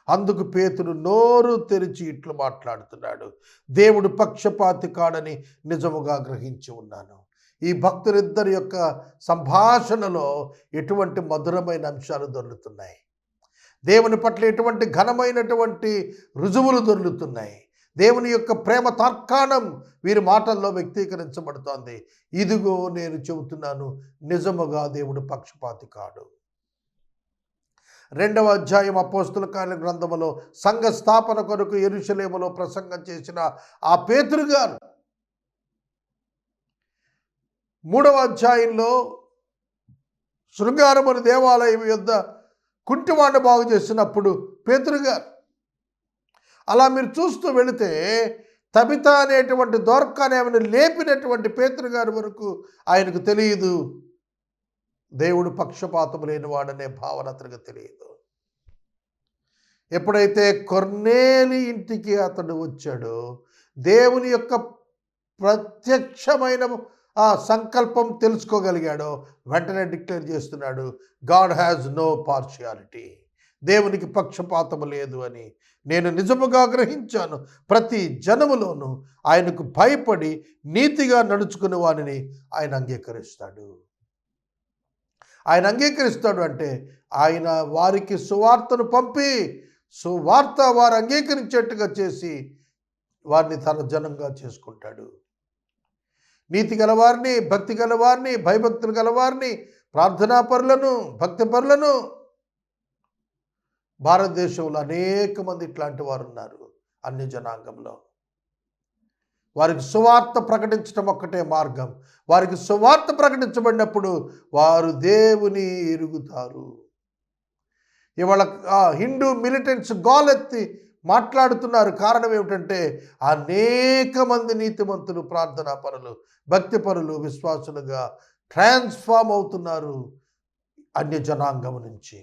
అందుకు పేతురు నోరు తెరిచి ఇట్లు మాట్లాడుతున్నాడు, దేవుడు పక్షపాతి కాడని నిజముగా గ్రహించి ఉన్నాను. ఈ భక్తులిద్దరి యొక్క సంభాషణలో ఎటువంటి మధురమైన అంశాలు దొరుకుతున్నాయి. దేవుని పట్ల ఎటువంటి ఘనమైనటువంటి రుజువులు దొరుకుతున్నాయి. దేవుని యొక్క ప్రేమ తార్కాణం వీరి మాటల్లో వ్యక్తీకరించబడుతోంది. ఇదిగో నేను చెబుతున్నాను, నిజముగా దేవుడు పక్షపాతి కాడు. 2వ అధ్యాయం అపోస్తుల కార్యాల గ్రంథములో సంఘ స్థాపన కొరకు యెరూషలేములో ప్రసంగం చేసిన ఆ పేతురు గారు 3వ అధ్యాయంలో శృంగారముని దేవాలయం యొద్ద కుంటివాడిని బాగు చేసినప్పుడు పేతురు గారు, అలా మీరు చూస్తూ వెళితే తబిత అనేటువంటి దోర్కానేమని లేపినటువంటి పేతురు గారి వరకు ఆయనకు తెలియదు దేవుడు పక్షపాతము లేనివాడనే భావన అతనికి తెలియదు. ఎప్పుడైతే కొర్నేలి ఇంటికి అతడు వచ్చాడో దేవుని యొక్క ప్రత్యక్షమైన ఆ సంకల్పం తెలుసుకోగలిగాడో వెంటనే డిక్లేర్ చేస్తున్నాడు, గాడ్ హ్యాజ్ నో పార్షియాలిటీ. దేవునికి పక్షపాతము లేదు అని నేను నిజముగా గ్రహించాను. ప్రతి జనములోనూ ఆయనకు భయపడి నీతిగా నడుచుకునే వారిని ఆయన అంగీకరిస్తాడు. ఆయన అంగీకరిస్తాడు అంటే ఆయన వారికి సువార్తను పంపి సువార్త వారు అంగీకరించేట్టుగా చేసి వారిని తన జనంగా చేసుకుంటాడు. నీతి గలవారిని, భక్తి గలవారిని, భయభక్తులు గలవారిని, ప్రార్థనాపరులను, భక్తిపరులను భారతదేశంలో అనేక మంది ఇట్లాంటి వారు ఉన్నారు. అన్య జనాంగంలో వారికి సువార్త ప్రకటించడం ఒక్కటే మార్గం. వారికి సువార్త ప్రకటించబడినప్పుడు వారు దేవుని ఎరుగుతారు. ఇవాళ హిందూ మిలిటెంట్స్ గోలెత్తి మాట్లాడుతున్నారు. కారణం ఏమిటంటే అనేక మంది నీతిమంతులు, ప్రార్థనా పరులు, భక్తి పరులు, విశ్వాసులుగా ట్రాన్స్ఫార్మ్ అవుతున్నారు అన్య జనాంగం నుంచి.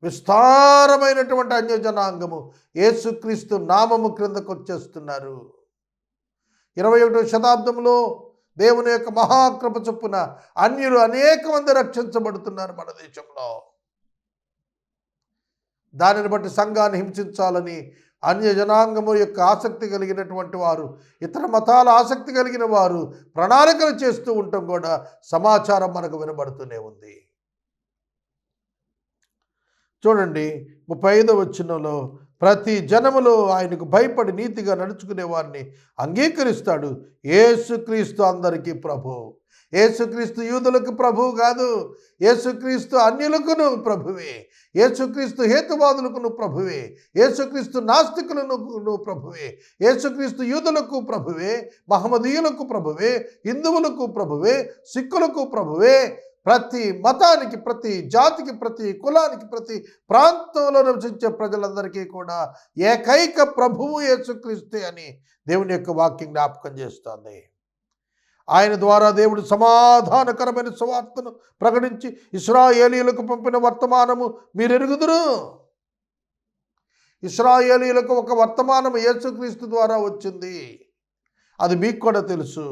విస్తారమైనటువంటి అన్య జనాంగము యేసుక్రీస్తు నామము క్రిందకు వచ్చేస్తున్నారు. 21వ శతాబ్దంలో దేవుని యొక్క మహాకృప చొప్పున అన్యులు అనేక మంది రక్షించబడుతున్నారు మన దేశంలో. దానిని బట్టి సంఘాన్ని హింసించాలని అన్య జనాంగము యొక్క ఆసక్తి కలిగినటువంటి వారు, ఇతర మతాల ఆసక్తి కలిగిన వారు ప్రణాళికలు చేస్తూ ఉండటం కూడా సమాచారం మనకు వినబడుతూనే ఉంది. చూడండి 35వ వచనంలో, ప్రతి జనములో ఆయనకు భయపడి నీతిగా నడుచుకునే వారిని అంగీకరిస్తాడు. యేసుక్రీస్తు అందరికీ ప్రభు. యేసుక్రీస్తు యూదులకు ప్రభువు కాదు, యేసుక్రీస్తు అన్యులకును ప్రభువే, యేసుక్రీస్తు హేతువాదులకును ప్రభువే, యేసుక్రీస్తు నాస్తికులకు ప్రభువే, యేసుక్రీస్తు యూదులకు ప్రభువే, మహమ్మదీయులకు ప్రభువే, హిందువులకు ప్రభువే, సిక్కులకు ప్రభువే. ప్రతి మతానికి, ప్రతి జాతికి, ప్రతి కులానికి, ప్రతి ప్రాంతంలో నివసించే ప్రజలందరికీ కూడా ఏకైక ప్రభువు యేసుక్రీస్తే అని దేవుని యొక్క వాక్యం జ్ఞాపకం చేస్తుంది. ఆయన ద్వారా దేవుడు సమాధానకరమైన సువార్తను ప్రకటించి ఇశ్రాయేలీయులకు పంపిన వర్తమానము మీరు ఎరుగుదురు. ఇశ్రాయేలీయులకు ఒక వర్తమానం యేసుక్రీస్తు ద్వారా వచ్చింది, అది మీకు కూడా తెలుసు.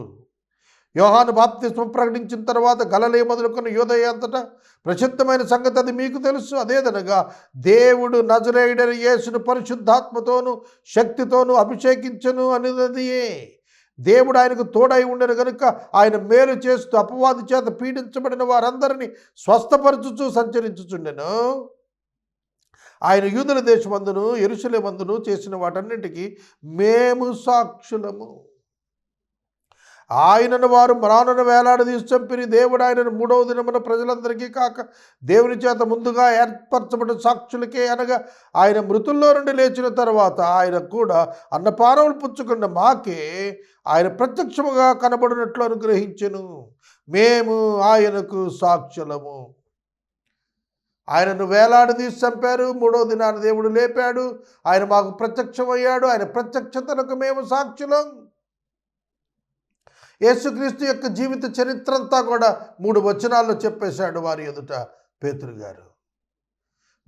యోహాను బాప్తిస్మం ప్రకటించిన తర్వాత గలిలయ మొదలుకొని యూదయ అంతటా ప్రసిద్ధమైన సంగతి అది మీకు తెలుసు. అదేదనగా దేవుడు నజరేయుడైన యేసును పరిశుద్ధాత్మతోనూ శక్తితోనూ అభిషేకించను అనేదియే. దేవుడు ఆయనకు తోడై ఉండను కనుక ఆయన మేలు చేస్తూ అపవాది చేత పీడించబడిన వారందరినీ స్వస్థపరచుచూ సంచరించుచుండెను. ఆయన యూదుల దేశమందును యెరూషలేమందును చేసిన వాటన్నిటికీ మేము సాక్షులము. ఆయనను వారు మ్రానును వేలాడదీసి చంపిరి. దేవుడు ఆయనను 3వ దినమున ప్రజలందరికీ కాక దేవుని చేత ముందుగా ఏర్పరచబడిన సాక్షులకే, అనగా ఆయన మృతుల్లో నుండి లేచిన తర్వాత ఆయన కూడా అన్నపానములు పుచ్చుకున్న మాకే ఆయన ప్రత్యక్షముగా కనబడినట్లు అనుగ్రహించెను. మేము ఆయనకు సాక్షులము. ఆయనను వేలాడదీసి చంపారు, 3వ దినాన దేవుడు లేపాడు, ఆయన మాకు ప్రత్యక్షమయ్యాడు. ఆయన ప్రత్యక్షతలకు మేము సాక్షులం. యేసుక్రీస్తు యొక్క జీవిత చరిత్ర అంతా కూడా 3 వచనాల్లో చెప్పేశాడు వారి ఎదుట పేతురు గారు.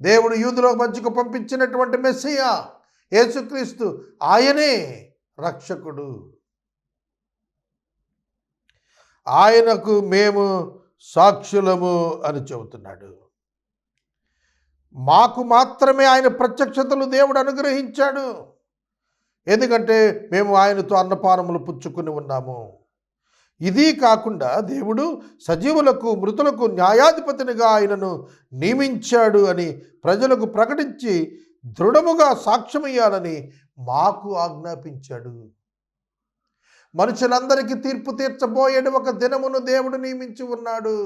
దేవుడు యూదుల మధ్యకు పంపించినటువంటి మెస్సియా యేసుక్రీస్తు, ఆయనే రక్షకుడు, ఆయనకు మేము సాక్షులము అని చెబుతున్నాడు. మాకు మాత్రమే ఆయన ప్రత్యక్షతలు దేవుడు అనుగ్రహించాడు. ఎందుకంటే మేము ఆయనతో అన్నపానములు పుచ్చుకుని ఉన్నాము. ఇది కాకుండా దేవుడు సజీవులకు మృతులకు న్యాయాధిపతినిగా ఆయనను నియమించాడు అని ప్రజలకు ప్రకటించి దృఢముగా సాక్ష్యమియ్యాలని మాకు ఆజ్ఞాపించాడు. మనుషులందరికీ తీర్పు తీర్చబోయేడు ఒక దినమును దేవుడు నియమించి ఉన్నాడు.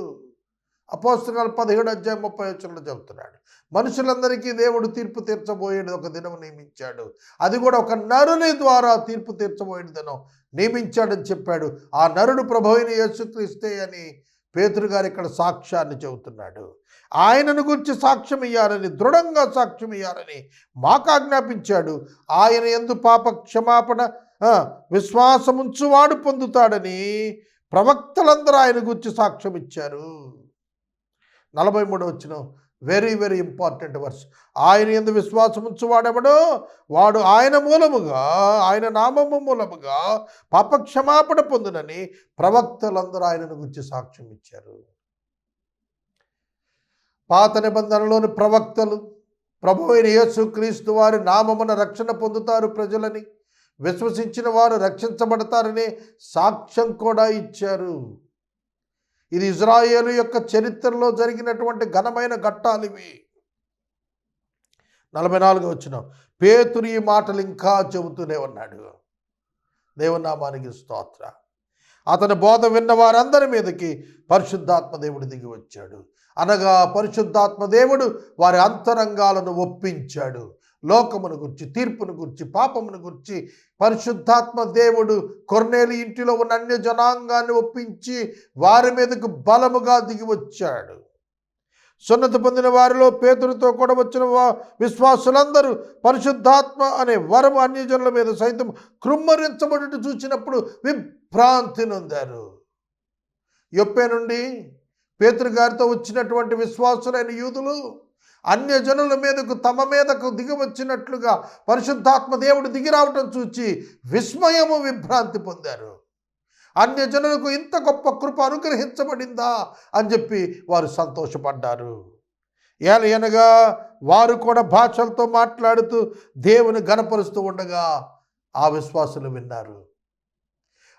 అపోస్తలుల 17:30 చెబుతున్నాడు. మనుషులందరికీ దేవుడు తీర్పు తీర్చబోయేది ఒక దినం నియమించాడు. అది కూడా ఒక నరుని ద్వారా తీర్పు తీర్చబోయేది దినం నియమించాడని చెప్పాడు. ఆ నరుడు ప్రభువైన యేసుక్రీస్తే అని పేతురు గారు ఇక్కడ సాక్ష్యాన్ని చెబుతున్నాడు. ఆయనను గురించి సాక్ష్యం ఇయ్యాలని, దృఢంగా సాక్ష్యం ఇయ్యాలని మాకు ఆజ్ఞాపించాడు. ఆయన యందు పాప క్షమాపణ విశ్వాసముంచువాడు పొందుతాడని ప్రవక్తలందరూ ఆయన గురించి సాక్ష్యం ఇచ్చారు. 43వ వచనం వెరీ వెరీ ఇంపార్టెంట్ వర్స్. ఆయన యందు విశ్వాసం ఉంచువాడెవడో వాడు ఆయన మూలముగా, ఆయన నామము మూలముగా పాపక్షమాపణ పొందునని ప్రవక్తలందరూ ఆయనను గురించి సాక్ష్యం ఇచ్చారు. పాత నిబంధనలోని ప్రవక్తలు ప్రభువైన యేసుక్రీస్తు వారి నామమున రక్షణ పొందుతారు ప్రజలని, విశ్వసించిన వారు రక్షించబడతారనే సాక్ష్యం కూడా ఇచ్చారు. ఇది ఇజ్రాయేలు యొక్క చరిత్రలో జరిగినటువంటి ఘనమైన ఘట్టాలివి. 44వ వచనం పేతురు ఈ మాటలు ఇంకా చెబుతూనే ఉన్నాడు. దేవునామానికి స్తోత్ర. అతని బోధ విన్న వారందరి మీదకి పరిశుద్ధాత్మ దేవుడు దిగి వచ్చాడు. అనగా పరిశుద్ధాత్మ దేవుడు వారి అంతరంగాలను ఒప్పించాడు. లోకమును గురించి, తీర్పును గురించి, పాపమును గురించి పరిశుద్ధాత్మ దేవుడు కొర్నేలి ఇంటిలో ఉన్న అన్య జనాంగాన్ని ఒప్పించి వారి మీదకు బలముగా దిగి వచ్చాడు. సున్నత పొందిన వారిలో పేతురుతో కూడా వచ్చిన విశ్వాసులందరూ పరిశుద్ధాత్మ అనే వరము అన్యజనుల మీద సైతం కృమ్మరించబడి చూసినప్పుడు విభ్రాంతి నొందారు. యొప్పే నుండి పేతురు గారితో వచ్చినటువంటి విశ్వాసులైన యూదులు అన్యజనుల మీదకు తమ మీదకు దిగి వచ్చినట్లుగా పరిశుద్ధాత్మ దేవుడు దిగి రావటం చూచి విస్మయము, విభ్రాంతి పొందారు. అన్యజనులకు ఇంత గొప్ప కృప అనుగ్రహించబడిందా అని చెప్పి వారు సంతోషపడ్డారు. ఏలయనగా వారు కూడా భాషలతో మాట్లాడుతూ దేవుని ఘనపరుస్తూ ఉండగా ఆ విశ్వాసులు విన్నారు.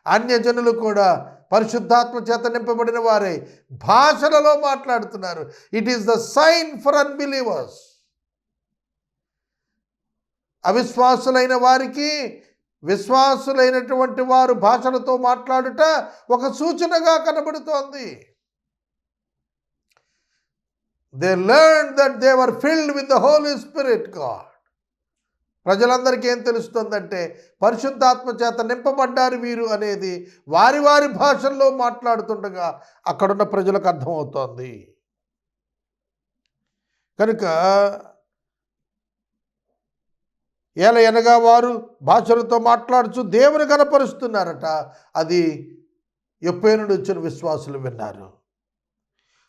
అన్యజనులు కూడా పరిశుద్ధాత్మ చేత నింపబడిన వారే భాషలలో మాట్లాడుతున్నారు. It is the sign for unbelievers. అవిశ్వాసులైన వారికి విశ్వాసులైనటువంటి వారు భాషలతో మాట్లాడుట ఒక సూచనగా కనబడుతోంది. They learn that they were filled with the holy spirit God. ప్రజలందరికీ ఏం తెలుస్తుందంటే పరిశుద్ధాత్మ చేత నింపబడ్డారు వీరు అనేది వారి వారి భాషల్లో మాట్లాడుతుండగా అక్కడున్న ప్రజలకు అర్థమవుతోంది. కనుక ఏలయనగా వారు భాషలతో మాట్లాడుచు దేవుని కనపరుస్తున్నారట. అది యొప్పే నుండి వచ్చిన విశ్వాసులు విన్నారు.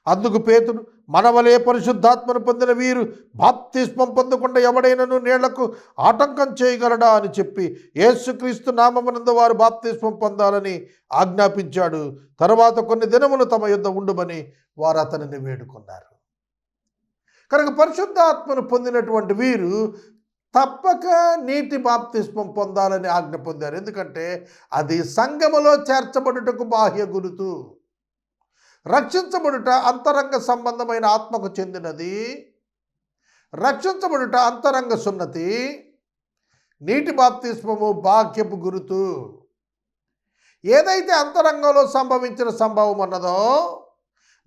అందుకు పేతురు, మనవలే పరిశుద్ధాత్మను పొందిన వీరు బాప్తిస్మం పొందకుండా ఎవడైనను నీళ్లకు ఆటంకం చేయగలడా అని చెప్పి యేసుక్రీస్తు నామమునందు వారు బాప్తిస్మం పొందాలని ఆజ్ఞాపించాడు. తర్వాత కొన్ని దినములు తమ యుద్ధ ఉండుమని వారు అతనిని వేడుకున్నారు. కనుక పరిశుద్ధాత్మను పొందినటువంటి వీరు తప్పక నీటి బాప్తిస్మం పొందాలని ఆజ్ఞ పొందారు. ఎందుకంటే అది సంఘములో చేర్చబడుటకు బాహ్య గురుతు. రక్షించబడుట అంతరంగ సంబంధమైన ఆత్మకు చెందినది. రక్షించబడుట అంతరంగ సున్నతి. నీటి బాప్తిస్మము బాహ్యపు గురుతు. ఏదైతే అంతరంగంలో సంభవించిన సంభవం అన్నదో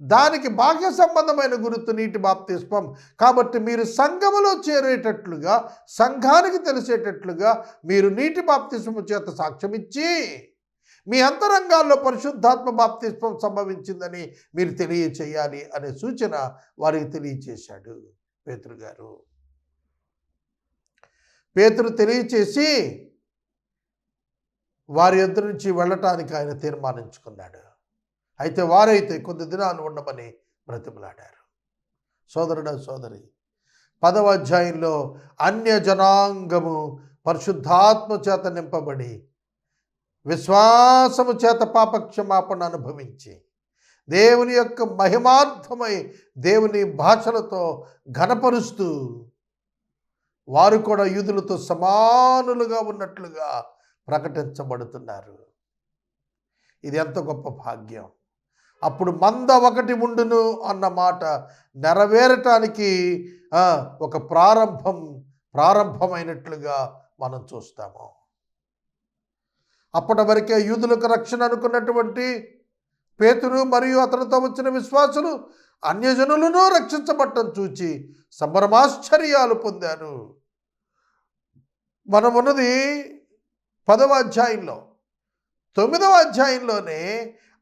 దానికి బాహ్య సంబంధమైన గురుతు నీటి బాప్తిస్మం. కాబట్టి మీరు సంఘములో చేరేటట్లుగా, సంఘానికి తెలిసేటట్లుగా మీరు నీటి బాప్తిస్మము చేత సాక్ష్యం ఇచ్చి మీ అంతరంగాల్లో పరిశుద్ధాత్మ బాప్తిస్మం సంభవించిందని మీరు తెలియచేయాలి అనే సూచన వారికి తెలియచేశాడు పేతురు గారు. పేతురు తెలియచేసి వారి యొద్ద నుంచి వెళ్ళటానికి ఆయన తీర్మానించుకున్నాడు. అయితే వారైతే కొద్ది దినాలు ఉండమని బ్రతిమలాడారు. సోదరుడా సోదరి, 10వ అధ్యాయంలో అన్య జనాంగము పరిశుద్ధాత్మ చేత నింపబడి విశ్వాసము చేత పాపక్షమాపణ అనుభవించి దేవుని యొక్క మహిమార్థమై దేవుని భాషలతో ఘనపరుస్తూ వారు కూడా యూదులతో సమానులుగా ఉన్నట్లుగా ప్రకటించబడుతున్నారు. ఇది ఎంత గొప్ప భాగ్యం. అప్పుడు మంద ఒకటి ఉండును అన్న మాట నెరవేరటానికి ఒక ప్రారంభమైనట్లుగా మనం చూస్తాము. అప్పటి వరకే యూదులకు రక్షణ అనుకున్నటువంటి పేతురు మరియు అతనితో వచ్చిన విశ్వాసులు అన్యజనులను రక్షించబట్టం చూచి సంభ్రమాశ్చర్యాలు పొందారు. మనమున్నది 10వ అధ్యాయంలో. 9వ అధ్యాయంలోనే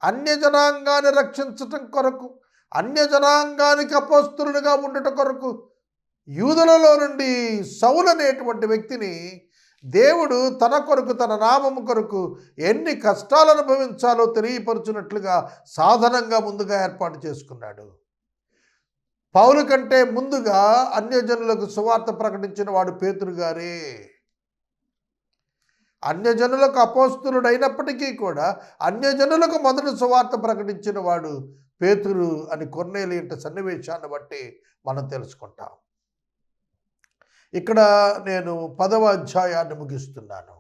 అన్యజనాంగాన్ని రక్షించటం కొరకు, అన్యజనాంగానికి అపోస్తలులుగా ఉండటం కొరకు యూదులలో నుండి సౌలు అనేటువంటి వ్యక్తిని దేవుడు తన కొరకు, తన నామము కొరకు ఎన్ని కష్టాలు అనుభవించాలో తెలియపరుచున్నట్లుగా సాధనంగా ముందుగా ఏర్పాటు చేసుకున్నాడు. పౌలు కంటే ముందుగా అన్యజనులకు సువార్త ప్రకటించిన వాడు పేతురు గారే. అన్యజనులకు అపోస్తలుడైనప్పటికీ కూడా అన్యజనులకు మొదటి సువార్త ప్రకటించిన వాడు పేతురు అని కొర్నేలియంట సన్నివేశాన్ని బట్టి మనం తెలుసుకుంటాం. ఇక్కడ నేను 10వ అధ్యాయాన్ని ముగిస్తున్నాను.